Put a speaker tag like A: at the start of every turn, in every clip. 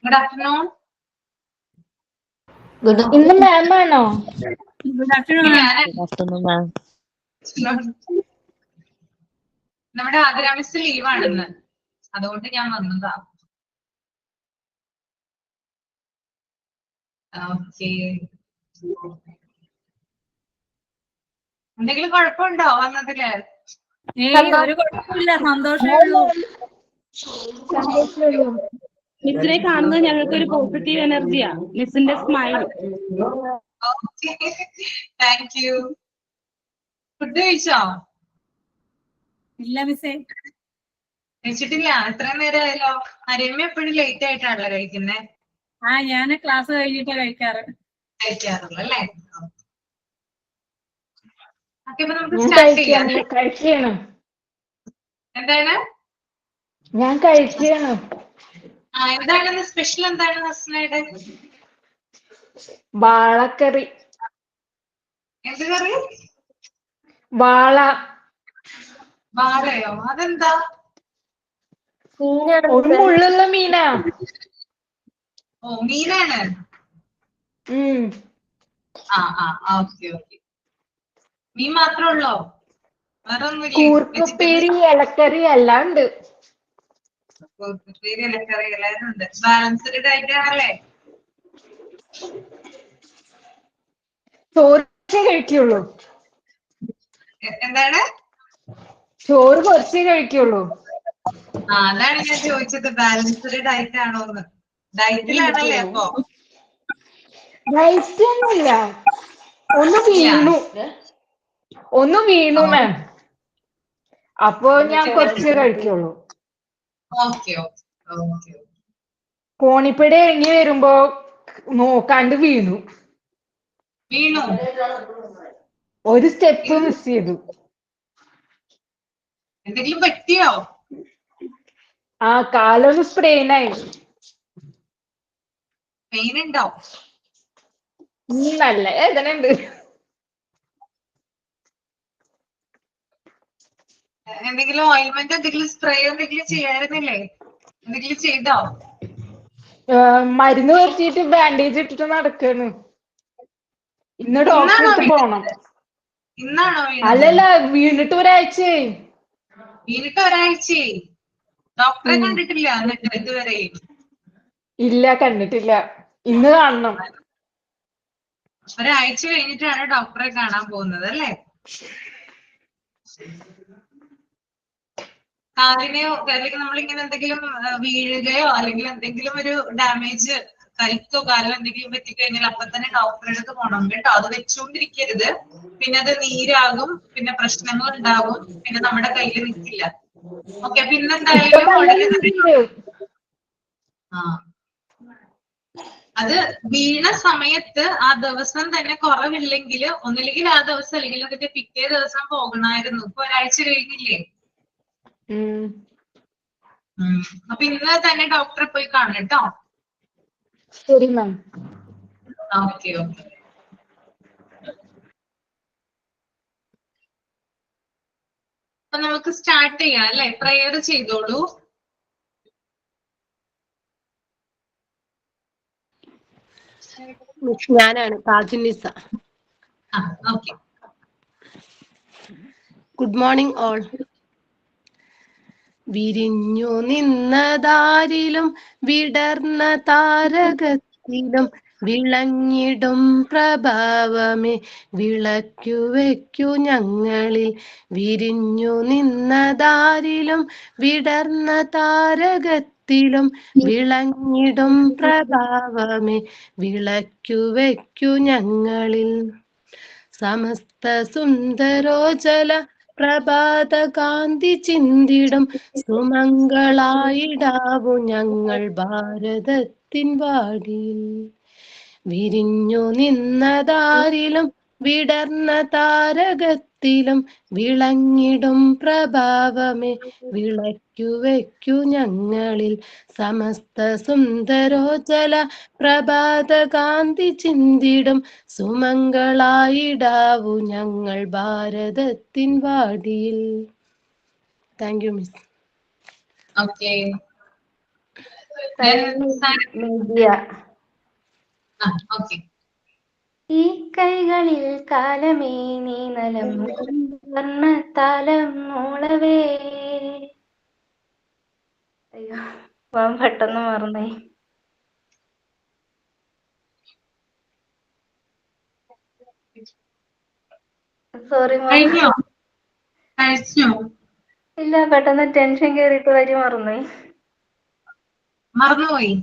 A: Good afternoon.
B: ഇന്ന് മാം ആണോ?
C: Good afternoon.
D: Good afternoon, ma'am.
A: നമ്മുടെ ആതിര മിസ് ലീവാണെന്ന്, അതുകൊണ്ട് ഞാൻ വന്നതാ. ഓക്കെ. എന്തെങ്കിലും കുഴപ്പമുണ്ടോ വന്നതില്?
C: ഒരു കുഴപ്പമില്ല, സന്തോഷമേ ഉള്ളൂ. മിസ്സിനെ കാണുന്നത് ഞങ്ങൾക്ക് ഒരു പോസിറ്റീവ് എനർജിയാ. മിസ്സിന്റെ smile.
A: Okay, thank you. Food കഴിച്ചോ?
C: ഇല്ല മിസ്സേ,
A: കഴിച്ചിട്ടില്ല. എത്രയും നേരമായല്ലോ. രമ്യ എപ്പോഴും ലേറ്റ് ആയിട്ടാണല്ലോ കഴിക്കുന്നേ?
C: ഞാൻ ക്ലാസ് കഴിഞ്ഞിട്ടാ
A: കഴിക്കാറുള്ളൂ അല്ലേ? ഓക്കെ, അപ്പൊ നമുക്ക് സ്റ്റാർട്ട് ചെയ്യാം.
B: കഴിക്കണം.
A: എന്താണ്?
B: ഞാൻ കഴിക്കണം.
A: എന്താണ് സ്പെഷ്യൽ? എന്താണ് ഹസ്നയുടെ?
B: വാളക്കറി.
A: എന്ത് കറി?
B: വാളയോ?
A: അതെന്താ?
B: ഒരു മുള്ളുള്ള മീനാ.
A: ഓ, മീനാണ്. Okay okay. മീൻ മാത്രമേ ഉള്ളോ? വേറെ ഒന്നുമില്ലേ?
B: കൂർക്കുപ്പേരി, ഇലക്കറി എല്ലാം ഉണ്ട്.
A: കൂർക്കുപ്പേരി, ഇലക്കറി എല്ലാവരും ഉണ്ട്. ബാലൻസ്ഡ് ഡയറ്റ് ആണല്ലേ?
B: ചോറ് കഴിക്കുള്ളൂ.
A: എന്താണ്?
B: ചോറ് കുറച്ചേ കഴിക്കുള്ളൂ.
A: അതാണ് ഞാൻ ചോദിച്ചത്, ബാലൻസ്ഡ് ഡയറ്റ് ആണോന്ന്. ഡയറ്റിലാണല്ലേ അപ്പൊ?
B: ഡയറ്റ് ഒന്നുമില്ല. ഒന്ന് വീണു മാം. അപ്പൊ ഞാൻ കുറച്ച് കഴിക്കുള്ളൂ.
A: Okay okay okay.
B: കോണിപ്പടി ഇറങ്ങി വരുമ്പോ നോക്കാണ്ട് വീണു. ഒരു സ്റ്റെപ്പ് മിസ് ചെയ്തു.
A: എന്തെങ്കിലും പറ്റിയോ?
B: കാലൊന്ന് സ്പ്രെയിനായി.
A: പെയിൻ ഉണ്ടോ?
B: നല്ല വേദന ഉണ്ട്.
A: എന്തെങ്കിലും ഓയിൽമെന്റ്, എന്തെങ്കിലും സ്പ്രേ എന്തെങ്കിലും ചെയ്യാറുന്നില്ലേ? എന്തെങ്കിലും ചെയ്തോ?
B: മരുന്ന് പറ്റിയിട്ട് ബാൻഡേജ് ഇട്ടിട്ട് നടക്കാണ്. ഇന്ന് ഡോക്ടറെ അടുത്ത് പോണം.
A: ഇന്നാണോ വീണത്?
B: അല്ലല്ല, വീണിട്ട് ഒരാഴ്ചയായി.
A: ഡോക്ടറെ കണ്ടിട്ടില്ല എന്നിട്ട് ഇതുവരെ?
B: ഇല്ല, കണ്ടിട്ടില്ല. ഇന്ന് കാണണം.
A: ഒരാഴ്ച കഴിഞ്ഞിട്ടാണ് ഡോക്ടറെ കാണാൻ പോകുന്നത് അല്ലേ? കാലിനെയോ അല്ലെങ്കിൽ നമ്മളിങ്ങനെ എന്തെങ്കിലും വീഴുകയോ അല്ലെങ്കിൽ എന്തെങ്കിലും ഒരു ഡാമേജ്, കൈക്കോ കാലോ എന്തെങ്കിലും പറ്റിക്കഴിഞ്ഞാൽ അപ്പൊ തന്നെ ഡോക്ടറെ അടുത്ത് പോകണം കേട്ടോ. അത് വെച്ചുകൊണ്ടിരിക്കരുത്. പിന്നെ അത് നീരാകും, പിന്നെ പ്രശ്നങ്ങൾ ഉണ്ടാകും, പിന്നെ നമ്മുടെ കയ്യിൽ നിൽക്കില്ല. ഓക്കെ, അപ്പൊ ഇന്നെന്തായാലും അത് വീണ സമയത്ത് ആ ദിവസം തന്നെ കുറവില്ലെങ്കിൽ ഒന്നില്ലെങ്കിൽ ആ ദിവസം അല്ലെങ്കിൽ അതിന്റെ പിറ്റേ ദിവസം പോകണമായിരുന്നു. ഇപ്പൊ ഒരാഴ്ച കഴിഞ്ഞില്ലേ? അപ്പൊ ഇന്ന് തന്നെ ഡോക്ടറെ പോയി കാണണം കേട്ടോ.
B: ശരി മാം.
A: Okay okay. അപ്പൊ നമുക്ക് സ്റ്റാർട്ട് ചെയ്യാം അല്ലെ? പ്രയർ ചെയ്തോളൂ.
E: ഞാനാണ് കാജുനിസ.
A: ഓക്കെ.
E: Good morning all. വിരിഞ്ഞു നിന്നതാരിലും വിടർന്ന താരകത്തിലും വിളങ്ങിടും പ്രഭാവമേ വിളക്കു വയ്ക്കു ഞങ്ങളിൽ. വിരിഞ്ഞു നിന്നതാരിലും വിടർന്ന താരകത്തിലും വിളങ്ങിടും പ്രഭാവമേ വിളക്കു വയ്ക്കു ഞങ്ങളിൽ. സമസ്ത സുന്ദരോജല പ്രഭാത കാന്തി ചിന്തിടും സുമംഗളായിടാവു ഞങ്ങൾ ഭാരതത്തിൻ വാടിയിൽ. വിരിഞ്ഞു നിന്നതാരിലും വിടർന്ന താരകത്തിലും വിളങ്ങിടും പ്രഭാവമേ വിളക്കു വയ്ക്കു ഞങ്ങളിൽ. സമസ്ത സുന്ദരോജല പ്രഭാത കാന്തി ചിന്തിടും സുമംഗളായിടാവു ഞങ്ങൾ ഭാരതത്തിൻ വാടിയിൽ. Thank you miss.
A: Okay. Okay.
D: ഈ കൈകളിൽ കാലമേ നീ നലം വർണ്ണ താലം മൂളവേ. അയ്യോ ഞാൻ പെട്ടെന്ന് മറന്നേ. സോറി
A: കഴിഞ്ഞോ? കഴിച്ചോ?
D: ഇല്ല, പെട്ടെന്ന് ടെൻഷൻ കേറിയിട്ട് വരി മറന്നുപോയി.
A: മറന്നുപോയി?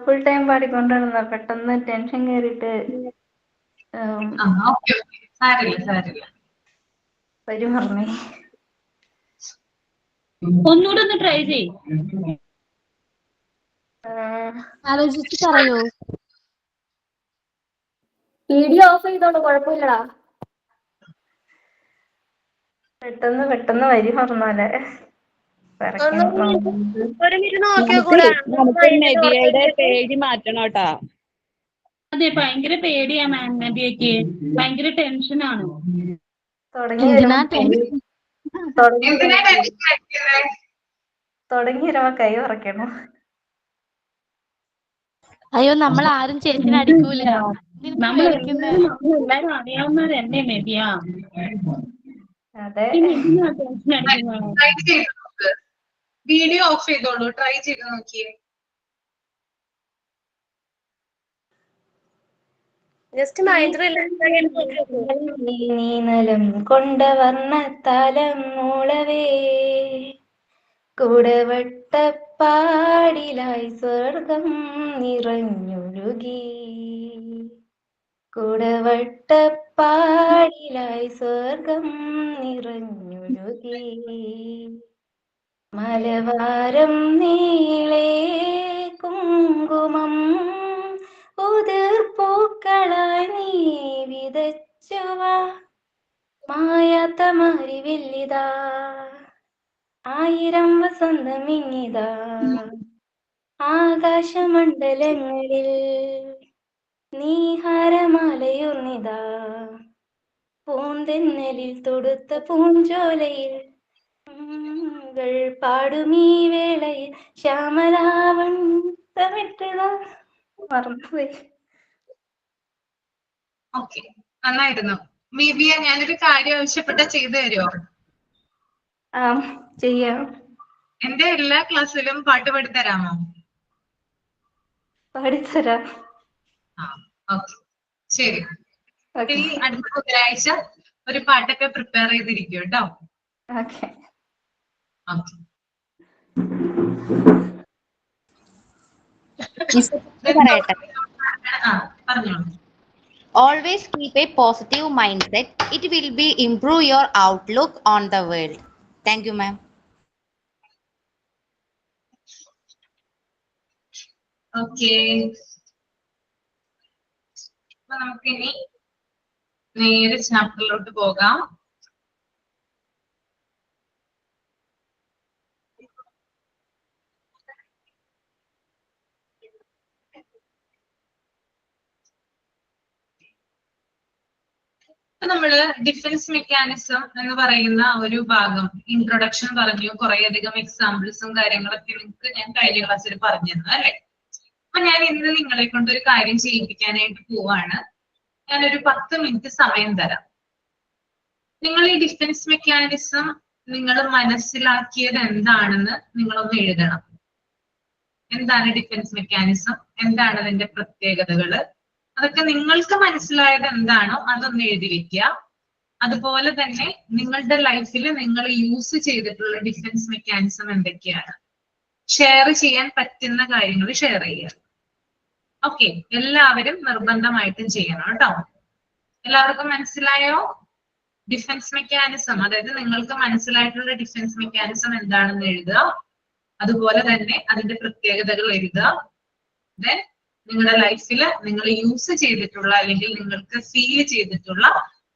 D: ഫുൾ ടൈം പാടിക്കൊണ്ടിരുന്ന പെട്ടെന്ന് ടെൻഷൻ കേറിയിട്ട്
A: ഓക്കെ ഓക്കെ, സാരില്ല സാരില്ല.
D: വരി മറന്നേ.
C: ഒന്നുകൂടെ ഒന്ന് ട്രൈ ചെയ്യും.
E: ആലോചിച്ച് പറയൂ.
D: വീഡിയോ ഓഫ് ചെയ്തോളൂ, കുഴപ്പമില്ലടാ. പെട്ടെന്ന് വരി മറന്നാലേ.
E: ഒരു മിനിറ്റ് നോക്കിയോ കൂടെ.
C: നമുക്ക് നബിയയുടെ പേടി മാറ്റണം കേട്ടാ. അതെ, ഭയങ്കര പേടിയാ മാം നബിയക്ക്. ഭയങ്കര ടെൻഷനാണ്.
D: തുടങ്ങി വരുമ്പോ കൈ ഉറക്കണം.
E: അയ്യോ, നമ്മൾ ആരും ചേച്ചിനെ അടിക്കൂല.
C: നമ്മളെല്ലാരും അറിയാവുന്നവരല്ലേ നബിയ.
D: അതെ,
A: വീഡിയോ ഓഫ് ചെയ്തോളൂ, ട്രൈ ചെയ്ത് നോക്കിയേ.
E: ജസ്റ്റ്
D: നീനലം കൊണ്ട വർണ്ണത്താലം മൂളവേ. കൂടവട്ടപ്പാടിലായി സ്വർഗം നിറഞ്ഞൊഴുകി. കൂടവട്ടപ്പാടിലായി സ്വർഗം നിറഞ്ഞൊഴുകി. മലവാരം നീളേ കുങ്കുമം ഉതിർപ്പൂക്കളായി നീ വിതച്ചുവാ. മായാത്ത മാരിവില്ലിതാ, ആയിരം വസന്തം ഇങ്ങിതാ. ആകാശമണ്ഡലങ്ങളിൽ നീഹാരമാലയുന്നിതാ. പൂന്തെന്നലിൽ തൊടുത്ത പൂഞ്ചോലയിൽ പാടുമീ വേളയിൽ ശ്യാമലാവണ്യമിട്ടതാ. മറന്നുപോയി.
A: ഓക്കെ, നന്നായിരുന്നു. മീബിയ, ഞാനൊരു കാര്യം ആവശ്യപ്പെട്ട ചെയ്തു തരുമോ?
D: ചെയ്യാം.
A: എന്റെ എല്ലാ ക്ലാസ്സിലും പാട്ട് പാടിത്തരാമോ?
D: പാടിത്തരാം.
A: ഓക്കെ, ശരി. ഇനി അടുത്ത ബുധനാഴ്ച ഒരു പാട്ടൊക്കെ പ്രിപ്പയർ ചെയ്തിരിക്കും കേട്ടോ.
D: ഓക്കെ.
A: പറഞ്ഞോളൂ.
F: Always keep a positive mindset. It will be improve your outlook on the world. Thank you, ma'am.
A: Okay, അപ്പൊ നമുക്കിനി നേരെ ചാപ്റ്ററിലോട്ട് പോകാം. നമ്മള് ഡിഫൻസ് മെക്കാനിസം എന്ന് പറയുന്ന ഒരു ഭാഗം ഇൻട്രൊഡക്ഷൻ പറഞ്ഞു, കുറേയധികം എക്സാമ്പിൾസും കാര്യങ്ങളൊക്കെ നിങ്ങൾക്ക് ഞാൻ കഴിഞ്ഞ ക്ലാസ്സിൽ പറഞ്ഞു തന്നു അല്ലെ. അപ്പൊ ഞാൻ ഇന്ന് നിങ്ങളെ കൊണ്ട് ഒരു കാര്യം ചെയ്യിപ്പിക്കാനായിട്ട് പോവാണ്. ഞാനൊരു 10 മിനിറ്റ് സമയം തരാം. നിങ്ങൾ ഈ ഡിഫൻസ് മെക്കാനിസം നിങ്ങൾ മനസ്സിലാക്കിയത് എന്താണെന്ന് നിങ്ങളൊന്ന് എഴുതണം. എന്താണ് ഡിഫൻസ് മെക്കാനിസം, എന്താണ് അതിന്റെ പ്രത്യേകതകള്, അതൊക്കെ നിങ്ങൾക്ക് മനസ്സിലായത് എന്താണോ അതൊന്ന് എഴുതി വെക്കുക. അതുപോലെ തന്നെ നിങ്ങളുടെ ലൈഫിൽ നിങ്ങൾ യൂസ് ചെയ്തിട്ടുള്ള ഡിഫൻസ് മെക്കാനിസം എന്തൊക്കെയാണ്, ഷെയർ ചെയ്യാൻ പറ്റുന്ന കാര്യങ്ങൾ ഷെയർ ചെയ്യുക. ഓക്കെ, എല്ലാവരും നിർബന്ധമായിട്ടും ചെയ്യണം കേട്ടോ. എല്ലാവർക്കും മനസ്സിലായോ? ഡിഫൻസ് മെക്കാനിസം, അതായത് നിങ്ങൾക്ക് മനസ്സിലായിട്ടുള്ള ഡിഫൻസ് മെക്കാനിസം എന്താണെന്ന് എഴുതുക. അതുപോലെ തന്നെ അതിന്റെ പ്രത്യേകതകൾ എഴുതുക. ദെൻ നിങ്ങളുടെ ലൈഫിൽ നിങ്ങൾ യൂസ് ചെയ്തിട്ടുള്ള അല്ലെങ്കിൽ നിങ്ങൾക്ക് ഫീൽ ചെയ്തിട്ടുള്ള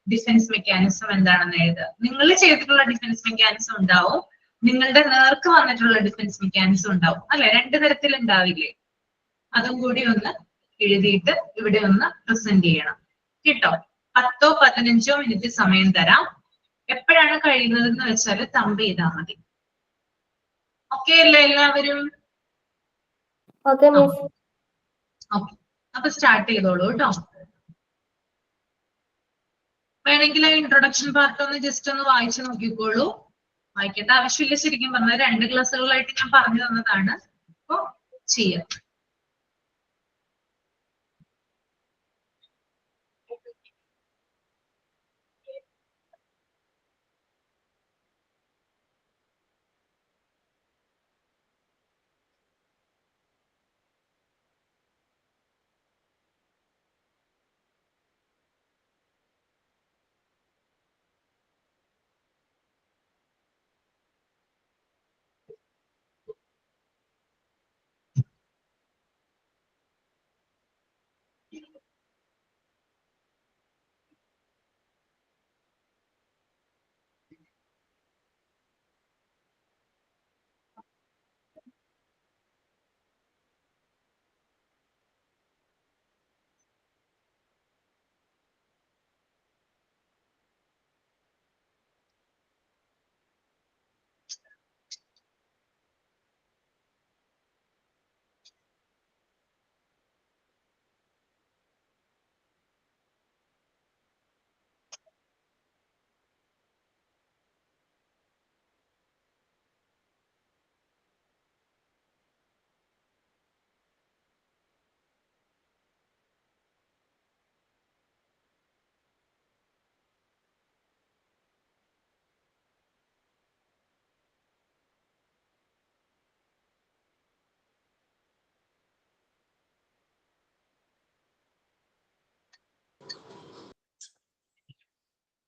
A: ഡിഫൻസ് മെക്കാനിസം എന്താണെന്ന് എഴുതുക. നിങ്ങൾ ചെയ്തിട്ടുള്ള ഡിഫൻസ് മെക്കാനിസം ഉണ്ടാവും, നിങ്ങളുടെ നേർക്ക് വന്നിട്ടുള്ള ഡിഫൻസ് മെക്കാനിസം ഉണ്ടാവും അല്ലെ, 2 തരത്തിൽ ഉണ്ടാവില്ലേ? അതും കൂടി ഒന്ന് എഴുതിയിട്ട് ഇവിടെ ഒന്ന് പ്രസന്റ് ചെയ്യണം കേട്ടോ. 10 - 15 മിനിറ്റ് സമയം തരാം. എപ്പോഴാണ് കഴിയുന്നതെന്ന് വെച്ചാൽ തമ്പ് ചെയ്താൽ മതി. ഓക്കെ അല്ലേ എല്ലാവരും?
D: Okay miss.
A: ഓക്കെ, അപ്പൊ സ്റ്റാർട്ട് ചെയ്തോളൂ കേട്ടോ. വേണമെങ്കിൽ ഇൻട്രൊഡക്ഷൻ പാർട്ട് ഒന്ന് ജസ്റ്റ് ഒന്ന് വായിച്ചു നോക്കിക്കോളൂ. വായിക്കേണ്ട ആവശ്യമില്ല, ശരിക്കും പറഞ്ഞാൽ 2 ക്ലാസ്സുകളായിട്ട് ഞാൻ പറഞ്ഞു തന്നതാണ്. അപ്പൊ ചെയ്യാം.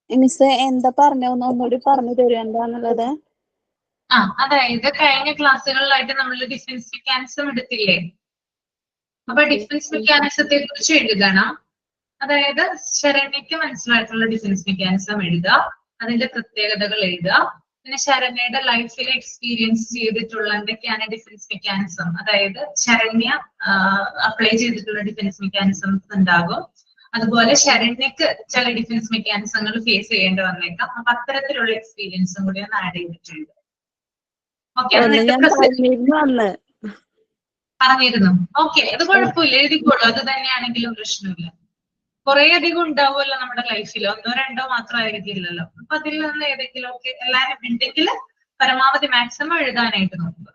G: മിസ് എന്താ പറഞ്ഞ ഒന്നുകൂടി പറഞ്ഞു തരുമോ എന്താന്നുള്ളത്?
A: അതായത് കഴിഞ്ഞ ക്ലാസ്സുകളിലായിട്ട് നമ്മൾ ഡിഫൻസ് മെക്കാനിസം എടുത്തില്ലേ? അപ്പൊ ഡിഫൻസ് മെക്കാനിസത്തെ കുറിച്ച് എഴുതണം. അതായത് ശരണ്യക്ക് മനസ്സിലായിട്ടുള്ള ഡിഫൻസ് മെക്കാനിസം എഴുതുക, അതിന്റെ പ്രത്യേകതകൾ എഴുതുക. പിന്നെ ശരണ്യയുടെ ലൈഫിൽ എക്സ്പീരിയൻസ് ചെയ്തിട്ടുള്ള എന്തൊക്കെയാണ് ഡിഫൻസ് മെക്കാനിസം, അതായത് ശരണ്യ അപ്ലൈ ചെയ്തിട്ടുള്ള ഡിഫൻസ് മെക്കാനിസംസ് ഉണ്ടാകും. അതുപോലെ ശരണ്യക്ക് ചില ഡിഫൻസ് മെക്കാനിസങ്ങൾ ഫേസ് ചെയ്യേണ്ടി വന്നേക്കാം. അപ്പൊ അത്തരത്തിലുള്ള എക്സ്പീരിയൻസും കൂടി ഒന്ന് ആഡ് ചെയ്തിട്ടുണ്ട്. ഓക്കെ, പറഞ്ഞിരുന്നു. ഓക്കെ, അത് കുഴപ്പമില്ല, എഴുതിക്കോളൂ. അത് തന്നെയാണെങ്കിലും പ്രശ്നമില്ല. കുറെ അധികം ഉണ്ടാവുമല്ലോ നമ്മുടെ ലൈഫിൽ, 1 2 മാത്രമായിരിക്കില്ലല്ലോ. അപ്പൊ അതിൽ നിന്ന് ഏതെങ്കിലും ഒക്കെ എല്ലാരും ഉണ്ടെങ്കിൽ പരമാവധി മാക്സിമം എഴുതാനായിട്ട് നോക്കുക.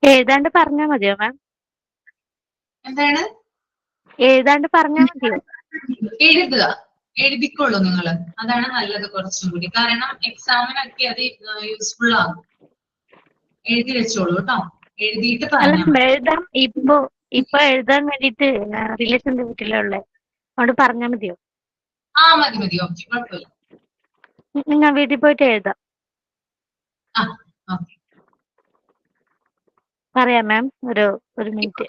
E: എഴുതാണ്ട് പറഞ്ഞാ മതിയോ മാം?
A: എന്താണ്?
E: എഴുതാണ്ട് പറഞ്ഞാ മതിയോ?
A: എഴുതുക, എഴുതിക്കോളൂ നിങ്ങള്. അതാണ് നല്ലത് കുറച്ചും കൂടി. കാരണം എക്സാമിനൊക്കെ അത് യൂസ്ഫുൾ ആകും. എഴുതി വെച്ചോളൂ കേട്ടോ. എഴുതിയിട്ട്
E: അല്ല
A: പറഞ്ഞാൽ
E: എഴുതാം. ഇപ്പൊ എഴുതാൻ വേണ്ടിട്ട് റിലേഷന്റെ വീട്ടിലുള്ളേ, അതുകൊണ്ട് പറഞ്ഞാ മതിയോ?
A: മതി മതി, ഓക്കെ, കുഴപ്പമില്ല.
E: ഞാൻ വീട്ടിൽ പോയിട്ട് എഴുതാം.
A: ഓക്കെ,
E: പറയാം മാം, ഒരു മിനിറ്റ്.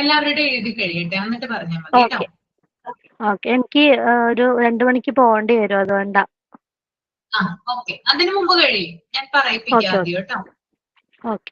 A: എല്ലാവരുടെയും എഴുതി കഴിയട്ടെ, എന്നിട്ട് പറഞ്ഞാൽ മതി കേട്ടോ.
E: ഓക്കെ, എനിക്ക് ഒരു 2 മണിക്ക് പോകേണ്ടി വരും, അതുകൊണ്ടാ.
A: ഓക്കെ, അതിനു മുമ്പ് കഴിയും, ഞാൻ പറയിപ്പിക്കാം ആദ്യം കേട്ടോ.
E: ഓക്കെ.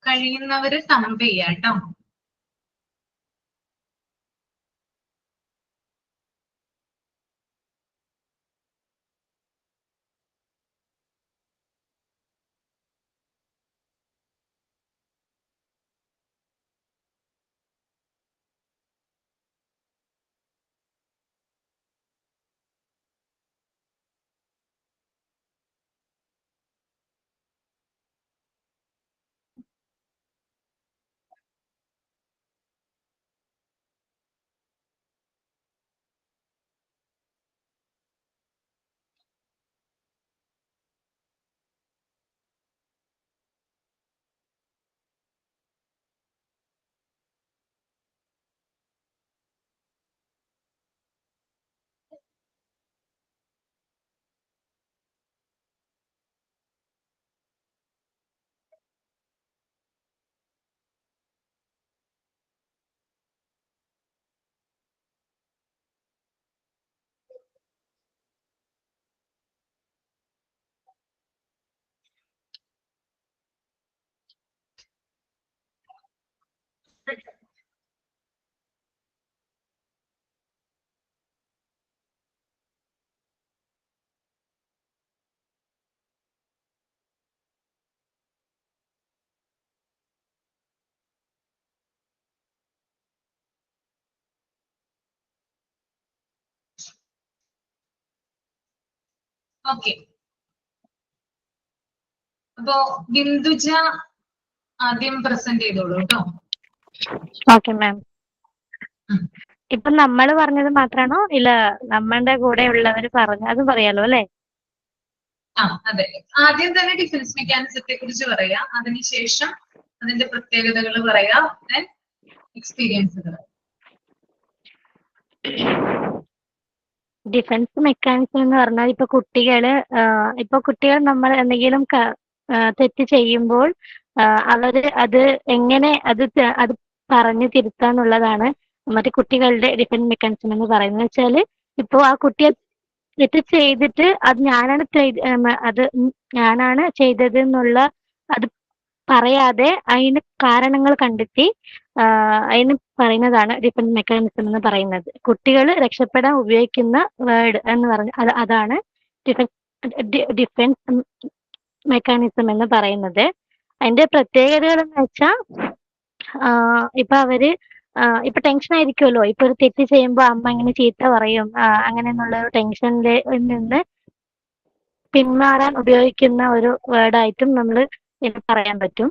A: കഴിയുന്നവര് തമ്പ് ചെയ്യാം കേട്ടോ. ഓക്കെ, അപ്പോ ബിന്ദുജ ആദ്യം പ്രസന്റ് ചെയ്തോളൂ കേട്ടോ.
E: Okay ma'am. ഇപ്പൊ നമ്മൾ പറഞ്ഞത് മാത്രാണോ ഇല്ല നമ്മളുടെ കൂടെ ഉള്ളവർ പറഞ്ഞു അതും പറയാലോ അല്ലെ?
A: അതെ, ആദ്യം തന്നെ ഡിഫൻസ് മെക്കാനിസത്തെ കുറിച്ച് പറയാം, അതിനുശേഷം അതിന്റെ പ്രത്യേകതകൾ പറയാം, എക്സ്പീരിയൻസുകൾ.
E: ഡിഫൻസ് മെക്കാനിസം എന്ന് പറഞ്ഞാൽ ഇപ്പൊ കുട്ടികൾ നമ്മൾ എന്തെങ്കിലും തെറ്റ് ചെയ്യുമ്പോൾ അവര് അത് എങ്ങനെ അത് പറഞ്ഞു തിരുത്താന്നുള്ളതാണ് മറ്റേ കുട്ടികളുടെ ഡിഫൻസ് മെക്കാനിസം എന്ന് പറയുന്നത്. വെച്ചാല് ഇപ്പൊ ആ കുട്ടിയെ തെറ്റ് ചെയ്തിട്ട് അത് ഞാനാണ് ചെയ്തത് എന്നുള്ള അത് പറയാതെ അതിന് കാരണങ്ങൾ കണ്ടെത്തി അതിന് പറയുന്നതാണ് ഡിഫൻസ് മെക്കാനിസം എന്ന് പറയുന്നത്. കുട്ടികൾ രക്ഷപ്പെടാൻ ഉപയോഗിക്കുന്ന വേർഡ് എന്ന് പറഞ്ഞ അതാണ് ഡിഫൻസ് മെക്കാനിസം എന്ന് പറയുന്നത്. അതിന്റെ പ്രത്യേകതകൾ എന്ന് വെച്ചാൽ ഇപ്പൊ അവര് ഇപ്പൊ ടെൻഷൻ ആയിരിക്കുമല്ലോ, ഇപ്പൊ ഒരു തെറ്റ് ചെയ്യുമ്പോൾ അമ്മ ഇങ്ങനെ ചീത്ത പറയും അങ്ങനെ എന്നുള്ള ഒരു ടെൻഷനിൽ നിന്ന് പിന്മാറാൻ ഉപയോഗിക്കുന്ന ഒരു വേർഡായിട്ടും നമ്മൾ ഇത് പറയാൻ പറ്റും.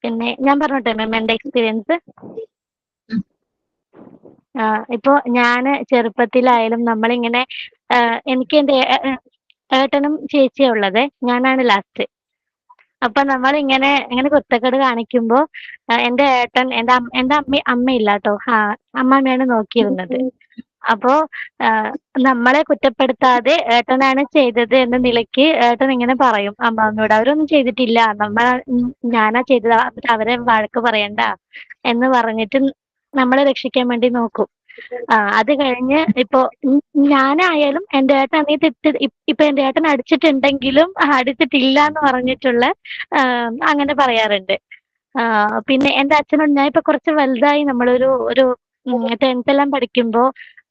E: പിന്നെ ഞാൻ പറഞ്ഞോട്ടെ മാം എൻ്റെ എക്സ്പീരിയൻസ്. ഇപ്പോ ഞാന് ചെറുപ്പത്തിലായാലും നമ്മളിങ്ങനെ എനിക്ക് എൻ്റെ ഏട്ടനും ചേച്ചിയാ ഉള്ളത്, ഞാനാണ് ലാസ്റ്റ്. അപ്പൊ നമ്മൾ ഇങ്ങനെ കുരുത്തക്കേട് കാണിക്കുമ്പോ എൻ്റെ ഏട്ടൻ എൻ്റെ അമ്മയില്ല കേട്ടോ, അമ്മാമ്മയാണ് നോക്കിയിരുന്നത്. അപ്പോ നമ്മളെ കുറ്റപ്പെടുത്താതെ ഏട്ടനാണ് ചെയ്തത് എന്ന നിലയ്ക്ക് ഏട്ടൻ ഇങ്ങനെ പറയും അമ്മാമ്മയോട്, അവരൊന്നും ചെയ്തിട്ടില്ല, ഞാനാ ചെയ്തത്, അവരെ വഴക്ക് പറയണ്ട എന്ന് പറഞ്ഞിട്ട് നമ്മളെ രക്ഷിക്കാൻ വേണ്ടി നോക്കും. അത് കഴിഞ്ഞ് ഇപ്പൊ ഞാനായാലും എൻ്റെ ഏട്ടൻ ഇപ്പൊ എൻ്റെ ഏട്ടൻ അടിച്ചിട്ടുണ്ടെങ്കിലും അടിച്ചിട്ടില്ല എന്ന് പറഞ്ഞിട്ടുള്ള അങ്ങനെ പറയാറുണ്ട്. പിന്നെ എൻ്റെ അച്ഛനോട് ഞാൻ ഇപ്പൊ കുറച്ച് വലുതായി, നമ്മളൊരു 10th എല്ലാം പഠിക്കുമ്പോ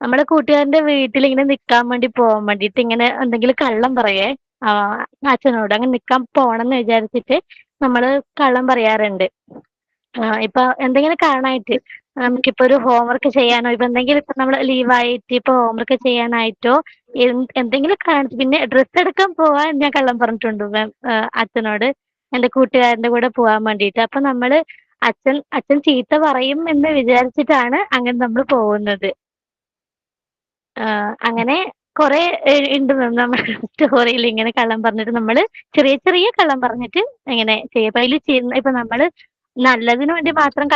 E: നമ്മളെ കൂട്ടുകാരന്റെ വീട്ടിൽ ഇങ്ങനെ നിക്കാൻ പോകാൻ വേണ്ടിയിട്ട് ഇങ്ങനെ എന്തെങ്കിലും കള്ളം പറയേ അച്ഛനോട്, അങ്ങനെ നിക്കാൻ പോണെന്ന് വിചാരിച്ചിട്ട് നമ്മള് കള്ളം പറയാറുണ്ട്. ഇപ്പൊ എന്തെങ്കിലും കാരണമായിട്ട് നമുക്കിപ്പോ ഒരു ഹോംവർക്ക് ചെയ്യാനോ ഇപ്പൊ എന്തെങ്കിലും ഇപ്പൊ നമ്മൾ ലീവായിട്ട് ഇപ്പൊ ഹോംവർക്ക് ചെയ്യാനായിട്ടോ എന്തെങ്കിലും പിന്നെ ഡ്രസ്സ് എടുക്കാൻ പോവാൻ ഞാൻ കള്ളം പറഞ്ഞിട്ടുണ്ട് മാം അച്ഛനോട്, എൻ്റെ കൂട്ടുകാരന്റെ കൂടെ പോവാൻ വേണ്ടിയിട്ട്. അപ്പൊ നമ്മള് അച്ഛൻ ചീത്ത പറയും എന്ന് വിചാരിച്ചിട്ടാണ് അങ്ങനെ നമ്മൾ പോകുന്നത്. അങ്ങനെ കുറെ ഉണ്ട് മാം നമ്മുടെ സ്റ്റോറിയിൽ ഇങ്ങനെ കള്ളം പറഞ്ഞിട്ട് നമ്മള് ചെറിയ കള്ളം പറഞ്ഞിട്ട് ഇങ്ങനെ ചെയ്യും. അപ്പൊ അതിൽ ചെയ്യുന്ന ഇപ്പൊ നമ്മള് നല്ലതിനു വേണ്ടി മാത്രം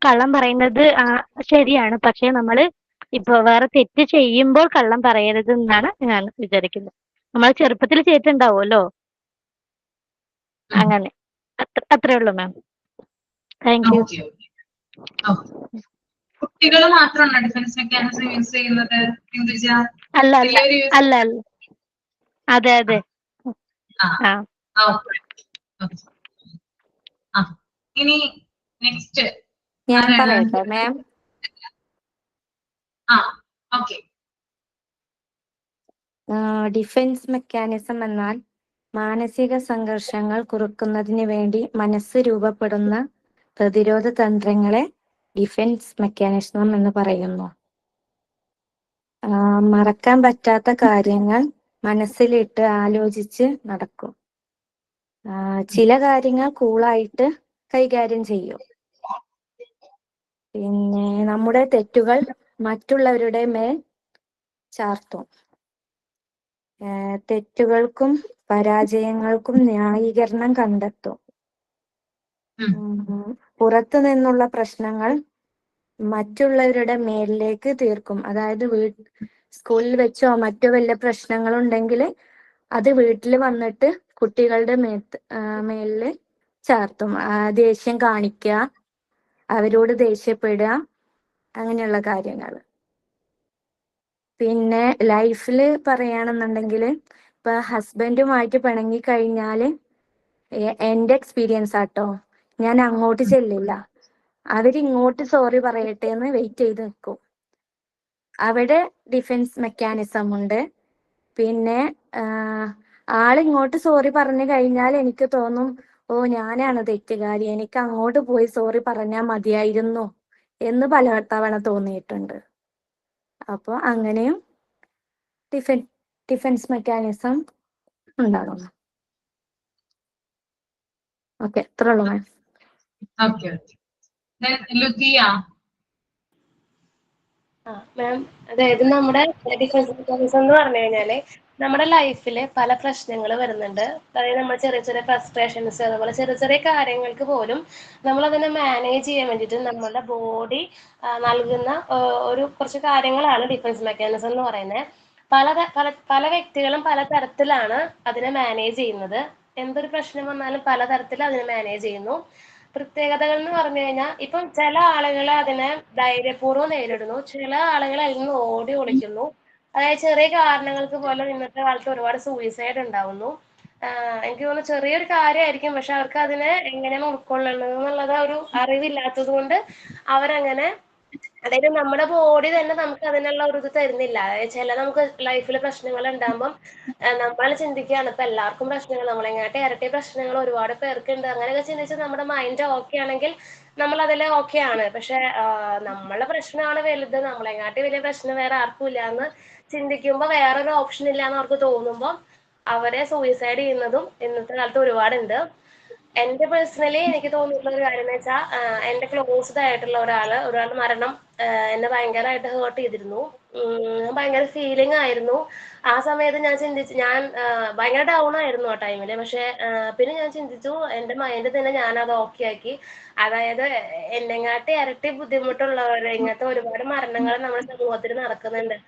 E: കള്ളം പറയുന്നത് ശരിയാണ്, പക്ഷെ നമ്മള് ഇപ്പൊ വേറെ തെറ്റ് ചെയ്യുമ്പോൾ കള്ളം പറയരുത് എന്നാണ് ഞാൻ വിചാരിക്കുന്നത്. നമ്മൾ ചെറുപ്പത്തിൽ ചെയ്തിട്ടുണ്ടാവുമല്ലോ, അങ്ങനെ അത്രേ ഉള്ളൂ മാം. Thank U.
A: കുട്ടികൾ മാത്രമാണോ ഡിഫൻസ് മെക്കാനിസം യൂസ് ചെയ്യുന്നത്?
E: അല്ല അതെ.
A: ആ okay. ആ ഇനി നെക്സ്റ്റ്
H: ഞാൻ പറയട്ടെ മാം.
A: ആ ഓക്കെ.
H: ഡിഫൻസ് മെക്കാനിസം എന്നാൽ മാനസിക സംഘർഷങ്ങൾ കുറക്കുന്നതിന് വേണ്ടി മനസ്സ് രൂപപ്പെടുന്ന പ്രതിരോധ തന്ത്രങ്ങളെ ഡിഫൻസ് മെക്കാനിസം എന്ന് പറയുന്നു. മറക്കാൻ പറ്റാത്ത കാര്യങ്ങൾ മനസ്സിലിട്ട് ആലോചിച്ച് നടക്കും. ചില കാര്യങ്ങൾ കൂളായിട്ട് കൈകാര്യം ചെയ്യും. പിന്നെ നമ്മുടെ തെറ്റുകൾ മറ്റുള്ളവരുടെ മേൽ ചാർത്തും. തെറ്റുകൾക്കും പരാജയങ്ങൾക്കും ന്യായീകരണം കണ്ടെത്തും. പുറത്തു നിന്നുള്ള പ്രശ്നങ്ങൾ മറ്റുള്ളവരുടെ മേലിലേക്ക് തീർക്കും. അതായത് സ്കൂളിൽ വെച്ചോ മറ്റോ വല്ല പ്രശ്നങ്ങളുണ്ടെങ്കിൽ അത് വീട്ടിൽ വന്നിട്ട് കുട്ടികളുടെ മേലില് ചാർത്തും. ദേഷ്യം കാണിക്കുക, അവരോട് ദേഷ്യപ്പെടുക, അങ്ങനെയുള്ള കാര്യങ്ങൾ. പിന്നെ ലൈഫില് പറയുകയാണെന്നുണ്ടെങ്കിൽ ഇപ്പൊ ഹസ്ബൻഡുമായിട്ട് പിണങ്ങി കഴിഞ്ഞാല് എന്റെ എക്സ്പീരിയൻസ് ആട്ടോ, ഞാൻ അങ്ങോട്ട് ചെല്ലില്ല, അവരിങ്ങോട്ട് സോറി പറയട്ടെ എന്ന് വെയിറ്റ് ചെയ്ത് നിൽക്കും. അവിടെ ഡിഫൻസ് മെക്കാനിസം ഉണ്ട്. പിന്നെ ആളിങ്ങോട്ട് സോറി പറഞ്ഞു കഴിഞ്ഞാൽ എനിക്ക് തോന്നും, ഓ ഞാനാണ് തെറ്റുകാരി, എനിക്ക് അങ്ങോട്ട് പോയി സോറി പറഞ്ഞാൽ മതിയായിരുന്നു എന്ന് പലതവണ തോന്നിയിട്ടുണ്ട്. അപ്പോൾ അങ്ങനെയും ഡിഫൻസ് മെക്കാനിസം ഉണ്ടാകും. ഓക്കെ, അത്രേ ഉള്ളൂ മാം.
A: ഓക്കെ ലുക്കിയ.
I: മാം, അതായത് നമ്മുടെ ഡിഫൻസ് മെക്കാനിസം എന്ന് പറഞ്ഞു കഴിഞ്ഞാല് നമ്മുടെ ലൈഫിൽ പല പ്രശ്നങ്ങൾ വരുന്നുണ്ട്. അതായത് നമ്മൾ ചെറിയ ചെറിയ ഫ്രസ്ട്രേഷൻസ്, അതുപോലെ ചെറിയ ചെറിയ കാര്യങ്ങൾക്ക് പോലും നമ്മൾ അതിനെ മാനേജ് ചെയ്യാൻ വേണ്ടിയിട്ട് നമ്മുടെ ബോഡി നൽകുന്ന ഒരു കുറച്ച് കാര്യങ്ങളാണ് ഡിഫൻസ് മെക്കാനിസം എന്ന് പറയുന്നത്. പല വ്യക്തികളും പല തരത്തിലാണ് അതിനെ മാനേജ് ചെയ്യുന്നത്. എന്തൊരു പ്രശ്നം വന്നാലും പലതരത്തിൽ അതിനെ മാനേജ് ചെയ്യുന്നു. പ്രത്യേകതകൾ എന്ന് പറഞ്ഞു കഴിഞ്ഞാൽ ഇപ്പം ചില ആളുകൾ അതിനെ ധൈര്യപൂർവ്വം നേരിടുന്നു, ചില ആളുകൾ അതിൽ നിന്ന് ഓടി ഒളിക്കുന്നു. അതായത് ചെറിയ കാരണങ്ങൾക്ക് പോലും ഇന്നത്തെ കാലത്ത് ഒരുപാട് സൂയിസൈഡ് ഉണ്ടാവുന്നു. എനിക്ക് തോന്നുന്നു ചെറിയൊരു കാര്യമായിരിക്കും, പക്ഷെ അവർക്ക് അതിനെ എങ്ങനെയാണ് ഉൾക്കൊള്ളുന്നത് എന്നുള്ളത് ഒരു അറിവില്ലാത്തത് കൊണ്ട് അവരങ്ങനെ, അതായത് നമ്മുടെ ബോഡി തന്നെ നമുക്ക് അതിനുള്ള ഒരു ഇത് തരുന്നില്ല. അതായത് നമുക്ക് ലൈഫിൽ പ്രശ്നങ്ങൾ ഉണ്ടാകുമ്പം നമ്മൾ ചിന്തിക്കുകയാണ് ഇപ്പൊ എല്ലാവർക്കും പ്രശ്നങ്ങൾ, നമ്മളെങ്ങാട്ടി ഇരട്ടി പ്രശ്നങ്ങൾ ഒരുപാട് പേർക്കുണ്ട്, അങ്ങനെയൊക്കെ ചിന്തിച്ച് നമ്മുടെ മൈൻഡ് ഓക്കെ ആണെങ്കിൽ നമ്മൾ അതിൽ ഓക്കെ ആണ്. പക്ഷെ നമ്മളെ പ്രശ്നമാണ് വലുത്, നമ്മളെങ്ങാട്ടി വലിയ പ്രശ്നം വേറെ ആർക്കും ഇല്ല എന്ന് ചിന്തിക്കുമ്പോൾ, വേറൊരു ഓപ്ഷൻ ഇല്ല എന്ന് അവർക്ക് തോന്നുമ്പോൾ അവരെ സൂയിസൈഡ് ചെയ്യുന്നതും ഇന്നത്തെ കാലത്ത് ഒരുപാടുണ്ട്. എന്റെ പേഴ്സണലി എനിക്ക് തോന്നിയിട്ടുള്ള ഒരു കാര്യം എന്ന് വെച്ചാൽ, എന്റെ ക്ലോസ്ഡ് ആയിട്ടുള്ള ഒരാളുടെ മരണം എന്നെ ഭയങ്കരമായിട്ട് ഹേർട്ട് ചെയ്തിരുന്നു. ഭയങ്കര ഫീലിംഗ് ആയിരുന്നു. ആ സമയത്ത് ഞാൻ ഭയങ്കര ഡൗൺ ആയിരുന്നു ആ ടൈമില്. പക്ഷെ പിന്നെ ഞാൻ ചിന്തിച്ചു, എന്റെ മൈൻഡ് തന്നെ ഞാനത് ഓക്കെ ആക്കി. അതായത് എന്നെങ്ങാട്ടി ഇരട്ടി ബുദ്ധിമുട്ടുള്ളവർ, ഇങ്ങനത്തെ ഒരുപാട് മരണങ്ങൾ നമ്മുടെ സമൂഹത്തിൽ നടക്കുന്നുണ്ട്.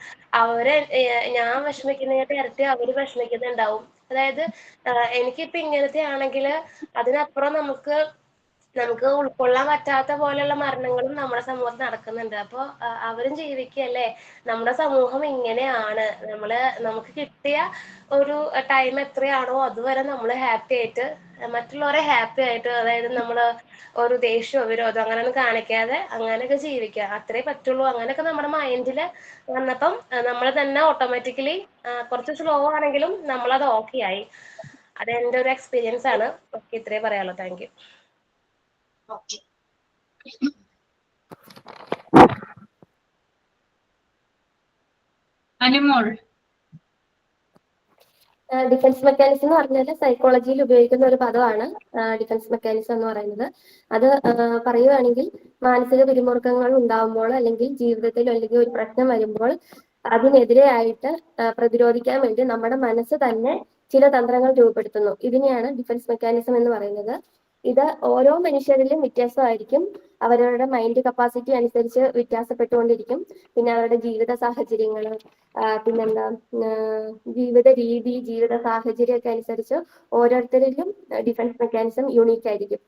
I: ഞാൻ വിഷമിക്കുന്നതിനകത്ത് ഇരട്ടി അവര് വിഷമിക്കുന്നുണ്ടാവും. അതായത് എനിക്കിപ്പോ ഇങ്ങനത്തെ ആണെങ്കിൽ അതിനപ്പുറം നമുക്ക് ഉൾക്കൊള്ളാൻ പറ്റാത്ത പോലെയുള്ള മരണങ്ങളും നമ്മുടെ സമൂഹത്തിൽ നടക്കുന്നുണ്ട്. അപ്പോൾ അവരും ജീവിക്കല്ലേ, നമ്മുടെ സമൂഹം ഇങ്ങനെയാണ്, നമുക്ക് കിട്ടിയ ഒരു ടൈം എത്രയാണോ അതുവരെ നമ്മൾ ഹാപ്പി ആയിട്ട്, മറ്റുള്ളവരെ ഹാപ്പി ആയിട്ട്, അതായത് നമ്മൾ ഒരു ദേഷ്യമോ വിരോധം അങ്ങനെയൊന്നും കാണിക്കാതെ അങ്ങനെയൊക്കെ ജീവിക്കുക, അത്രേ പറ്റുള്ളൂ. അങ്ങനെയൊക്കെ നമ്മുടെ മൈൻഡിൽ വന്നപ്പം നമ്മൾ തന്നെ ഓട്ടോമാറ്റിക്കലി കുറച്ച് സ്ലോ ആണെങ്കിലും നമ്മളത് ഓക്കെ ആയി. അത് എൻ്റെ ഒരു എക്സ്പീരിയൻസ് ആണ്. ഓക്കെ, ഇത്രേ പറയാനുള്ളൂ. Thank you.
A: Okay. Anumol.
J: Defence mechanism എന്ന് പറഞ്ഞാൽ സൈക്കോളജിയിൽ ഉപയോഗിക്കുന്ന ഒരു പദമാണ് ഡിഫൻസ് മെക്കാനിസം എന്ന് പറയുന്നത്. അത് പറയുകയാണെങ്കിൽ മാനസിക പിരിമുറുക്കങ്ങൾ ഉണ്ടാകുമ്പോൾ, അല്ലെങ്കിൽ ജീവിതത്തിൽ അല്ലെങ്കിൽ ഒരു പ്രശ്നം വരുമ്പോൾ അതിനെതിരെയായിട്ട് പ്രതിരോധിക്കാൻ വേണ്ടി നമ്മുടെ മനസ്സ് തന്നെ ചില തന്ത്രങ്ങൾ രൂപപ്പെടുത്തുന്നു. ഇതിനെയാണ് ഡിഫൻസ് മെക്കാനിസം എന്ന് പറയുന്നത്. ഇത് ഓരോ മനുഷ്യരിലും വ്യത്യാസമായിരിക്കും. അവരവരുടെ മൈൻഡ് കപ്പാസിറ്റി അനുസരിച്ച് വ്യത്യാസപ്പെട്ടുകൊണ്ടിരിക്കും. പിന്നെ അവരുടെ ജീവിത സാഹചര്യങ്ങൾ, പിന്നെന്താ ജീവിത രീതി, ജീവിത സാഹചര്യം ഒക്കെ അനുസരിച്ച് ഓരോരുത്തരിലും ഡിഫൻസ് മെക്കാനിസം യൂണീക്ക് ആയിരിക്കും.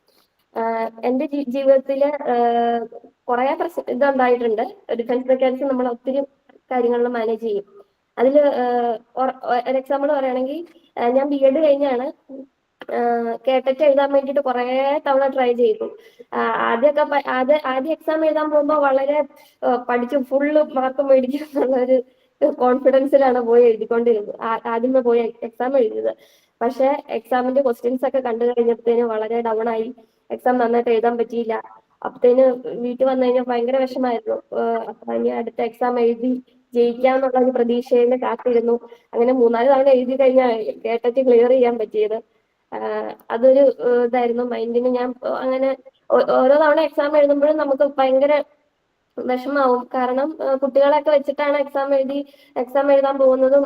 J: എന്റെ ജീവിതത്തില് കുറെ ഇതുണ്ടായിട്ടുണ്ട്. ഡിഫൻസ് മെക്കാനിസം നമ്മൾ ഒത്തിരി കാര്യങ്ങളിൽ മാനേജ് ചെയ്യും. അതിൽ ഒരു എക്സാമ്പിൾ പറയുകയാണെങ്കിൽ, ഞാൻ BEd കഴിഞ്ഞാണ് കേട്ടിട്ട് എഴുതാൻ വേണ്ടിയിട്ട് കുറെ തവണ ട്രൈ ചെയ്തു. ആദ്യമൊക്കെ ആദ്യം എക്സാം എഴുതാൻ പോകുമ്പോൾ വളരെ പഠിച്ച് ഫുള്ള് മാർക്ക് മേടിക്കും എന്നുള്ള ഒരു കോൺഫിഡൻസിലാണ് പോയി എഴുതിക്കൊണ്ടിരുന്നത്. ആദ്യമേ പോയി എക്സാം എഴുതിയത്. പക്ഷെ എക്സാമിന്റെ ക്വസ്റ്റ്യൻസ് ഒക്കെ കണ്ടു കഴിഞ്ഞപ്പോഴത്തേന് വളരെ ഡൗൺ ആയി. എക്സാം നന്നായിട്ട് എഴുതാൻ പറ്റിയില്ല. അപ്പത്തേന് വീട്ടിൽ വന്നു കഴിഞ്ഞാൽ ഭയങ്കര വിഷമായിരുന്നു. അപ്പൊ ഇനി അടുത്ത എക്സാം എഴുതി ജയിക്കാന്നുള്ള ഒരു പ്രതീക്ഷയിൽ കാത്തിരുന്നു. അങ്ങനെ 3-4 തവണ എഴുതി കഴിഞ്ഞാൽ കേട്ടിട്ട് ക്ലിയർ ചെയ്യാൻ പറ്റിയത്. അതൊരു ഇതായിരുന്നു മൈൻഡിന്. ഞാൻ അങ്ങനെ ഓരോ തവണ എക്സാം എഴുതുമ്പോഴും നമുക്ക് ഭയങ്കര വിഷമാവും. കാരണം കുട്ടികളെയൊക്കെ വെച്ചിട്ടാണ് എക്സാം എഴുതാൻ പോകുന്നതും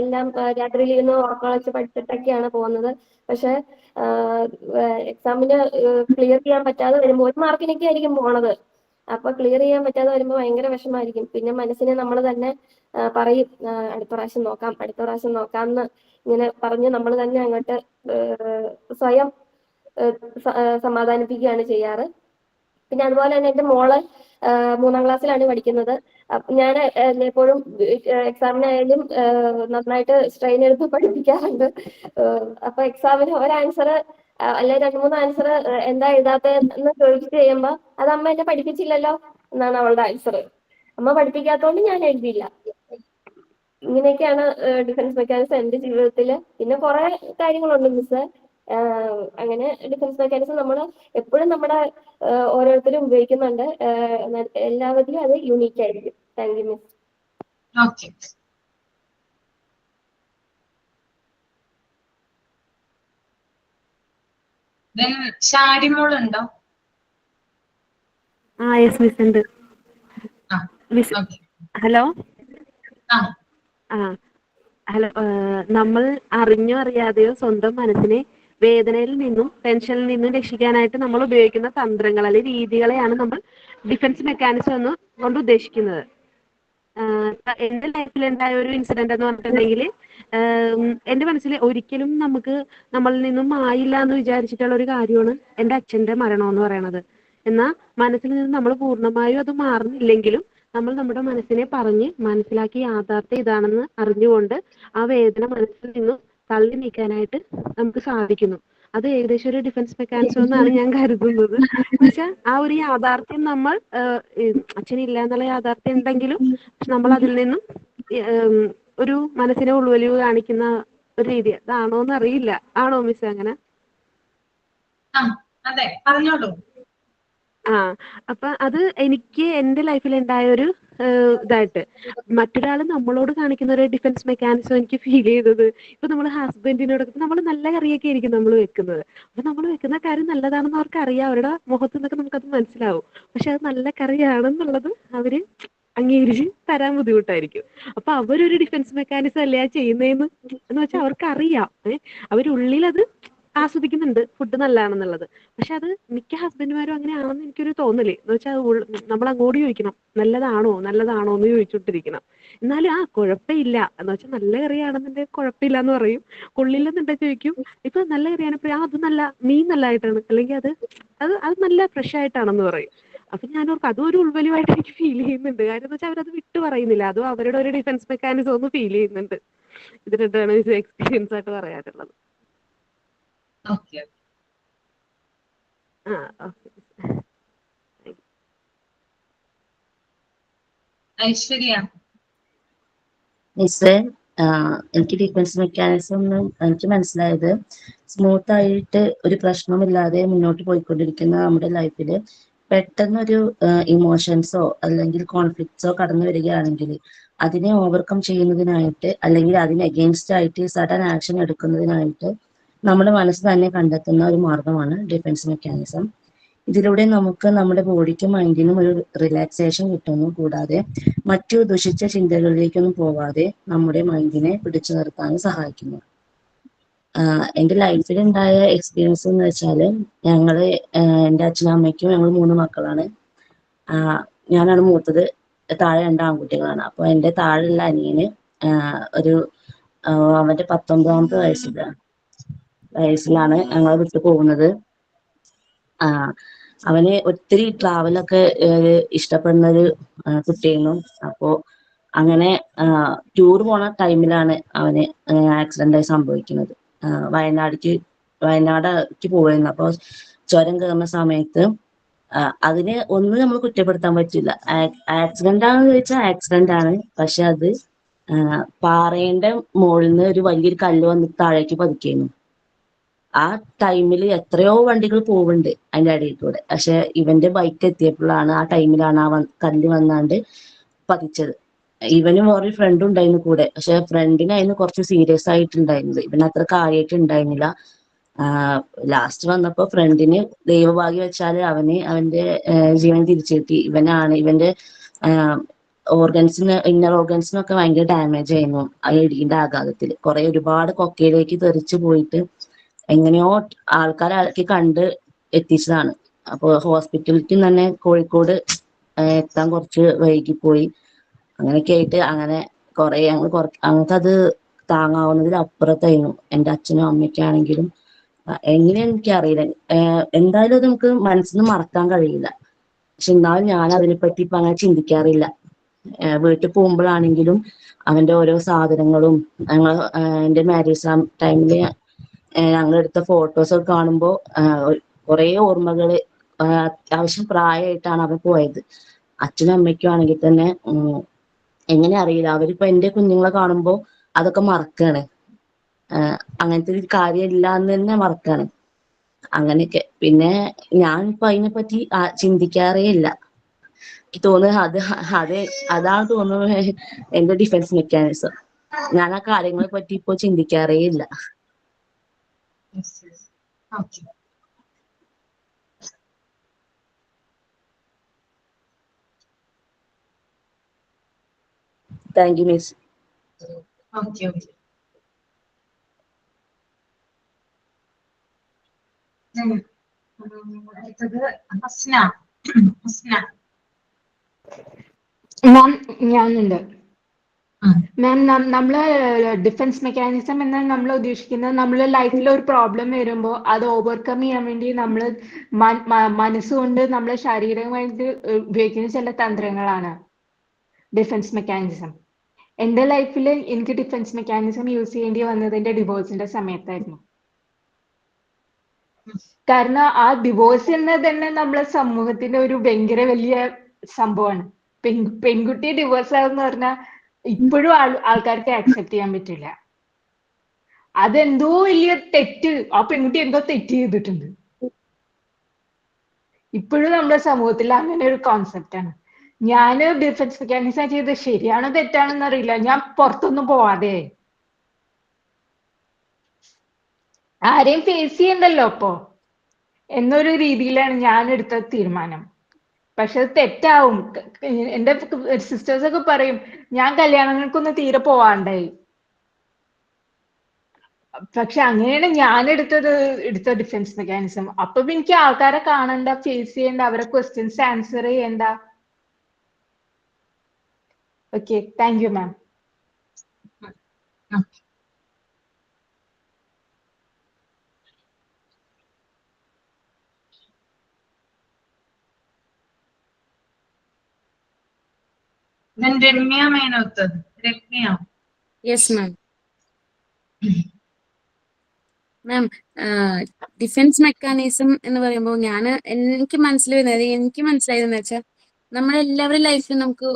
J: എല്ലാം രാത്രിയിൽ ഇരുന്ന് ഉറക്കം പഠിച്ചിട്ടൊക്കെയാണ് പോകുന്നത്. പക്ഷെ എക്സാമിന് ക്ലിയർ ചെയ്യാൻ പറ്റാതെ വരുമ്പോൾ 1 മാർക്കിനൊക്കെ ആയിരിക്കും പോണത്. അപ്പൊ ക്ലിയർ ചെയ്യാൻ പറ്റാതെ വരുമ്പോൾ ഭയങ്കര വിഷമായിരിക്കും. പിന്നെ മനസ്സിനെ നമ്മൾ തന്നെ പറയും അടുത്ത പ്രാവശ്യം നോക്കാം എന്ന് ഇങ്ങനെ പറഞ്ഞ് നമ്മൾ തന്നെ അങ്ങോട്ട് സ്വയം സമാധാനിപ്പിക്കുകയാണ് ചെയ്യാറ്. പിന്നെ അതുപോലെ തന്നെ എന്റെ മോള് 3-ാം ക്ലാസ്സിലാണ് പഠിക്കുന്നത്. ഞാൻ എപ്പോഴും എക്സാമിനായാലും നന്നായിട്ട് സ്ട്രെയിൻ എടുത്ത് പഠിപ്പിക്കാറുണ്ട്. അപ്പൊ എക്സാമിന് ഒരു ആൻസർ അല്ലെ 2-3 ആൻസർ എന്താ എഴുതാത്തതെന്ന് ചോദിച്ചിട്ട് കഴിയുമ്പോ അത് അമ്മ എന്നെ പഠിപ്പിച്ചില്ലല്ലോ എന്നാണ് അവളുടെ ആൻസർ. അമ്മ പഠിപ്പിക്കാത്തോണ്ട് ഞാൻ എഴുതിയില്ല. ഇങ്ങനെയൊക്കെയാണ് ഡിഫൻസ് മെക്കാനിസം എന്റെ ജീവിതത്തില്. പിന്നെ കുറെ കാര്യങ്ങളുണ്ട് മിസ്. അങ്ങനെ ഡിഫൻസ് മെക്കാനിസം നമ്മൾ എപ്പോഴും നമ്മുടെ ഓരോരുത്തരും ഉപയോഗിക്കുന്നുണ്ട്. എല്ലാവരിലും അത് യൂണീക്ക് ആയിരിക്കും. Thank you miss.
A: ഓക്കെ. ഷാരിമോളുണ്ടോ?
K: യെസ് മിസ് ഉണ്ട്. Miss hello. ഹലോ. നമ്മൾ അറിഞ്ഞോ അറിയാതെയോ സ്വന്തം മനസ്സിനെ വേദനയിൽ നിന്നും ടെൻഷനിൽ നിന്നും രക്ഷിക്കാനായിട്ട് നമ്മൾ ഉപയോഗിക്കുന്ന തന്ത്രങ്ങൾ അല്ലെങ്കിൽ രീതികളെയാണ് നമ്മൾ ഡിഫൻസ് മെക്കാനിസം എന്ന് കൊണ്ട് ഉദ്ദേശിക്കുന്നത്. എന്റെ ലൈഫിൽ ഉണ്ടായ ഒരു ഇൻസിഡന്റ് എന്ന് പറഞ്ഞിട്ടുണ്ടെങ്കിൽ എന്റെ മനസ്സിൽ ഒരിക്കലും നമ്മളിൽ നിന്നും ആയില്ല എന്ന് വിചാരിച്ചിട്ടുള്ള ഒരു കാര്യമാണ് എന്റെ അച്ഛന്റെ മരണം എന്ന് പറയുന്നത്. എന്നാൽ മനസ്സിൽ നിന്ന് നമ്മൾ പൂർണ്ണമായും അത് മാറുന്നില്ലെങ്കിലും നമ്മൾ നമ്മുടെ മനസ്സിനെ പറഞ്ഞ് മനസ്സിലാക്കി യാഥാർത്ഥ്യം ഇതാണെന്ന് അറിഞ്ഞുകൊണ്ട് ആ വേദന മനസ്സിൽ നിന്നും തള്ളി നീക്കാനായിട്ട് നമുക്ക് സാധിക്കുന്നു. അത് ഏകദേശം ഒരു ഡിഫൻസ് മെക്കാനിസം എന്നാണ് ഞാൻ കരുതുന്നത്. എന്നുവെച്ചാൽ ആ ഒരു യാഥാർത്ഥ്യം നമ്മൾ അച്ഛനില്ല എന്നുള്ള യാഥാർത്ഥ്യം ഉണ്ടെങ്കിലും നമ്മൾ അതിൽ നിന്നും ഒരു മനസ്സിനെ ഉൾവലിവ് കാണിക്കുന്ന ഒരു രീതി അതാണോന്ന് അറിയില്ല. ആണോ മിസ് അങ്ങനെ?
A: അതെ, പറഞ്ഞോളൂ.
K: അപ്പൊ അത് എനിക്ക് എന്റെ ലൈഫിൽ ഉണ്ടായ ഒരു ഇതായിട്ട് മറ്റൊരാൾ നമ്മളോട് കാണിക്കുന്ന ഒരു ഡിഫൻസ് മെക്കാനിസം എനിക്ക് ഫീൽ ചെയ്തത്, ഇപ്പൊ നമ്മൾ ഹസ്ബൻഡിനോടൊക്കെ നമ്മൾ നല്ല കറിയൊക്കെ ആയിരിക്കും നമ്മൾ വെക്കുന്നത്. അപ്പൊ നമ്മൾ വെക്കുന്ന കാര്യം നല്ലതാണെന്ന് അവർക്ക് അറിയാം, അവരുടെ മുഖത്തു നിന്നൊക്കെ നമുക്കത് മനസ്സിലാവും. പക്ഷെ അത് നല്ല കറിയാണെന്നുള്ളത് അവര് അംഗീകരിച്ച് തരാൻ ബുദ്ധിമുട്ടായിരിക്കും. അപ്പൊ അവരൊരു ഡിഫൻസ് മെക്കാനിസം അല്ലേ ചെയ്യുന്നതെന്ന് എന്ന് വെച്ചാൽ അവർക്ക് അറിയാം. അവരുള്ളിൽ അത് ആസ്വദിക്കുന്നുണ്ട് ഫുഡ് നല്ലതാണെന്നുള്ളത്. പക്ഷെ അത് മിക്ക ഹസ്ബൻഡുമാരും അങ്ങനെ ആണെന്ന് എനിക്കൊരു തോന്നല്. എന്ന് വെച്ചാൽ നമ്മൾ അങ്ങോട്ട് ചോദിക്കണം നല്ലതാണോ എന്ന് ചോദിച്ചോണ്ടിരിക്കണം. എന്നാലും കുഴപ്പമില്ല എന്ന് വെച്ചാൽ നല്ല കറിയാണെന്നുണ്ടെങ്കിൽ കുഴപ്പമില്ല എന്ന് പറയും. കൊള്ളില്ലെന്നുണ്ടെങ്കിൽ ചോദിക്കും ഇപ്പൊ നല്ല കറിയാണ്, അത് നല്ല മീൻ നല്ലതായിട്ടാണ്, അല്ലെങ്കിൽ അത് നല്ല ഫ്രഷ് ആയിട്ടാണെന്ന് പറയും. അപ്പൊ ഞാനോർക്ക് അതും ഒരു ഉൾവലിവായിട്ട് എനിക്ക് ഫീൽ ചെയ്യുന്നുണ്ട്. കാര്യം എന്ന് വെച്ചാൽ അവരത് വിട്ടു പറയുന്നില്ല. അതും അവരുടെ ഒരു ഡിഫൻസ് മെക്കാനിസം ഒന്ന് ഫീൽ ചെയ്യുന്നുണ്ട്. ഇത് രണ്ടാണ് എക്സ്പീരിയൻസ് ആയിട്ട് പറയാനുള്ളത്.
A: ഐശ്വര്യ.
L: മിസ്, എനിക്ക് ഡിഫൻസ് മെക്കാനിസം എനിക്ക് മനസ്സിലായത് സ്മൂത്ത് ആയിട്ട് ഒരു പ്രശ്നമില്ലാതെ മുന്നോട്ട് പോയിക്കൊണ്ടിരിക്കുന്ന നമ്മുടെ ലൈഫിൽ പെട്ടെന്നൊരു ഇമോഷൻസോ അല്ലെങ്കിൽ കോൺഫ്ലിക്ട്സോ കടന്നു വരികയാണെങ്കിൽ അതിനെ ഓവർകം ചെയ്യുന്നതിനായിട്ട് അല്ലെങ്കിൽ അതിന് അഗെയിൻസ്റ്റ് ആയിട്ട് സഡൻ ആക്ഷൻ എടുക്കുന്നതിനായിട്ട് നമ്മുടെ മനസ്സ് തന്നെ കണ്ടെത്തുന്ന ഒരു മാർഗമാണ് ഡിഫൻസ് മെക്കാനിസം. ഇതിലൂടെ നമുക്ക് നമ്മുടെ ബോഡിക്കും മൈൻഡിനും ഒരു റിലാക്സേഷൻ കിട്ടുന്നു. കൂടാതെ മറ്റു ദുഷിച്ച ചിന്തകളിലേക്കൊന്നും പോവാതെ നമ്മുടെ മൈൻഡിനെ പിടിച്ചു നിർത്താനും സഹായിക്കുന്നു. എൻ്റെ ലൈഫിൽ ഉണ്ടായ എക്സ്പീരിയൻസ് എന്ന് വെച്ചാൽ എൻ്റെ അച്ഛനും അമ്മയ്ക്കും ഞങ്ങൾ 3 മക്കളാണ്. ഞാനാണ് മൂത്തത്. താഴെ 2 ആൺകുട്ടികളാണ്. അപ്പോൾ എൻ്റെ താഴെയുള്ള അനിയന് അവന്റെ 19ാമത്തെ വയസ്സിലാണ് ഞങ്ങളെ വിട്ടു പോകുന്നത്. അവന് ഒത്തിരി ട്രാവലൊക്കെ ഇഷ്ടപ്പെടുന്ന ഒരു കുട്ടിയായിരുന്നു. അപ്പോൾ അങ്ങനെ ടൂർ പോണ ടൈമിലാണ് അവന് ആക്സിഡന്റ് ആയി സംഭവിക്കുന്നത്. വയനാടിക്ക് വയനാടേക്ക് പോവായിരുന്നു. അപ്പൊ ചുരം കയറുന്ന സമയത്ത് അതിന് ഒന്നും നമ്മൾ കുറ്റപ്പെടുത്താൻ പറ്റില്ല. ആക്സിഡന്റ് ആണെന്ന് ചോദിച്ചാൽ ആക്സിഡന്റ് ആണ്. പക്ഷെ അത് പാറയുടെ മുകളിൽ നിന്ന് ഒരു വലിയൊരു കല്ല് വന്നിട്ട് താഴേക്ക് പതിക്കുന്നു. ആ ടൈമിൽ എത്രയോ വണ്ടികൾ പോവുന്നുണ്ട് അതിന്റെ അടിയിൽ കൂടെ. പക്ഷെ ഇവന്റെ ബൈക്ക് എത്തിയപ്പോഴാണ് ആ ടൈമിലാണ് ആ കല്ല് വന്നാണ്ട് പതിച്ചത്. ഇവനും വേറൊരു ഫ്രണ്ട് ഉണ്ടായിരുന്നു കൂടെ. പക്ഷെ ഫ്രണ്ടിന് അതിന് കുറച്ച് സീരിയസ് ആയിട്ടുണ്ടായിരുന്നത്, ഇവന് അത്ര കാര്യമായിട്ട് ഉണ്ടായിരുന്നില്ല. ലാസ്റ്റ് വന്നപ്പോ ഫ്രണ്ടിന് ദൈവഭാഗ്യം വെച്ചാല് അവന്റെ ജീവൻ തിരിച്ചു കിട്ടി. ഇവന്റെ ഇന്നർ ഓർഗൻസിനൊക്കെ ഭയങ്കര ഡാമേജ് ആയിരുന്നു ആ ഇടിയുടെ ആഘാതത്തിൽ. ഒരുപാട് കൊക്കയിലേക്ക് തെറിച്ചു പോയിട്ട് എങ്ങനെയോ ആൾക്കാരെ കണ്ട് എത്തിച്ചതാണ്. അപ്പൊ ഹോസ്പിറ്റലിലേക്ക് തന്നെ കോഴിക്കോട് എത്താൻ കുറച്ച് വൈകിപ്പോയി. അങ്ങനെയൊക്കെ ആയിട്ട് ഞങ്ങൾക്കത് താങ്ങാവുന്നതിൽ അപ്പുറത്തായിരുന്നു. എൻ്റെ അച്ഛനും അമ്മയ്ക്കാണെങ്കിലും എങ്ങനെ എനിക്കറിയില്ല. എന്തായാലും അത് നമുക്ക് മനസ്സിൽ നിന്ന് മറക്കാൻ കഴിയില്ല. പക്ഷെ എന്നാലും ഞാൻ അതിനെപ്പറ്റി ഇപ്പൊ അങ്ങനെ ചിന്തിക്കാറില്ല. വീട്ടിൽ പോകുമ്പോഴാണെങ്കിലും അവന്റെ ഓരോ സാധനങ്ങളും എൻ്റെ മാരേജ് ടൈമില് ഞങ്ങളെടുത്ത ഫോട്ടോസ് ഒക്കെ കാണുമ്പോൾ കുറെ ഓർമ്മകള്. അത്യാവശ്യം പ്രായമായിട്ടാണ് അവൻ പോയത്. അച്ഛനും അമ്മയ്ക്കും ആണെങ്കിൽ തന്നെ എങ്ങനെ അറിയില്ല, അവരിപ്പോ എൻ്റെ കുഞ്ഞുങ്ങളെ കാണുമ്പോൾ അതൊക്കെ മറക്കാണ്. അങ്ങനത്തെ ഒരു കാര്യമില്ല എന്ന് തന്നെ മറക്കാണ്. അങ്ങനെയൊക്കെ. പിന്നെ ഞാൻ ഇപ്പൊ അതിനെപ്പറ്റി ചിന്തിക്കാറേ ഇല്ല. എനിക്ക് തോന്നുന്നത് അതാണ് തോന്നുന്നത് എന്റെ ഡിഫൻസ് മെക്കാനിസം. ഞാൻ ആ കാര്യങ്ങളെ പറ്റി ഇപ്പൊ ചിന്തിക്കാറേ ഇല്ല.
A: Okay.
L: Thank you miss.
A: Okay okay. അടുത്തത് ഹസ്ന. ഹസ്ന.
B: മാം ഞാനുണ്ട്. മാം നമ്മള് ഡിഫൻസ് മെക്കാനിസം എന്നാൽ നമ്മൾ ഉദ്ദേശിക്കുന്നത് നമ്മളെ ലൈഫിൽ ഒരു പ്രോബ്ലം വരുമ്പോൾ അത് ഓവർകം ചെയ്യാൻ വേണ്ടി നമ്മൾ മനസ്സുകൊണ്ട് നമ്മളെ ശാരീരികമായിട്ട് ഉപയോഗിക്കുന്ന ചില തന്ത്രങ്ങളാണ് ഡിഫൻസ് മെക്കാനിസം. എൻ്റെ ലൈഫിൽ എനിക്ക് ഡിഫൻസ് മെക്കാനിസം യൂസ് ചെയ്യേണ്ടി വന്നത് എൻ്റെ ഡിവോഴ്സിന്റെ സമയത്തായിരുന്നു. കാരണം ആ ഡിവോഴ്സ് എന്നത് തന്നെ നമ്മളെ സമൂഹത്തിന്റെ ഒരു ഭയങ്കര വലിയ സംഭവമാണ്. പെൺകുട്ടി ഡിവോഴ്സ് ആകുന്ന പറഞ്ഞാൽ ഇപ്പോഴും ആൾക്കാർക്ക് ആക്സെപ്റ്റ് ചെയ്യാൻ പറ്റില്ല. അതെന്തോ വലിയ തെറ്റ്, ആ പെൺകുട്ടി എന്തോ തെറ്റ് ചെയ്തിട്ടുണ്ട്. ഇപ്പോഴും നമ്മുടെ സമൂഹത്തിൽ അങ്ങനെ ഒരു കോൺസെപ്റ്റ് ആണ്. ഞാന് ഡിഫൻസ് മെക്കാനിസം ചെയ്ത് ശരിയാണോ തെറ്റാണെന്ന് അറിയില്ല. ഞാൻ പുറത്തൊന്നും പോവാതെ ആരെയും ഫേസ് ചെയ്യണ്ടല്ലോ അപ്പോ എന്നൊരു രീതിയിലാണ് ഞാൻ എടുത്ത തീരുമാനം. പക്ഷെ അത് തെറ്റാവും. എന്റെ സിസ്റ്റേഴ്സ് ഒക്കെ പറയും ഞാൻ കല്യാണങ്ങൾക്കൊന്നും തീരെ പോവാണ്ടായി. പക്ഷെ അങ്ങനെയാണ് ഞാൻ എടുത്ത ഡിഫൻസ് മെക്കാനിസം. അപ്പൊ എനിക്ക് ആൾക്കാരെ കാണണ്ട, ഫേസ് ചെയ്യണ്ട, അവരെ ക്വസ്റ്റ്യൻസ് ആൻസർ ചെയ്യണ്ട. Okay, thank you ma'am.
A: Ramya Menoth. Ramya.
M: Yes ma'am. Ma'am, defence mechanism എന്ന് പറയുമ്പോൾ എനിക്ക് മനസ്സിലായതെന്ന് വെച്ചാൽ നമ്മളെല്ലാവരുടെ ലൈഫിൽ നമുക്ക്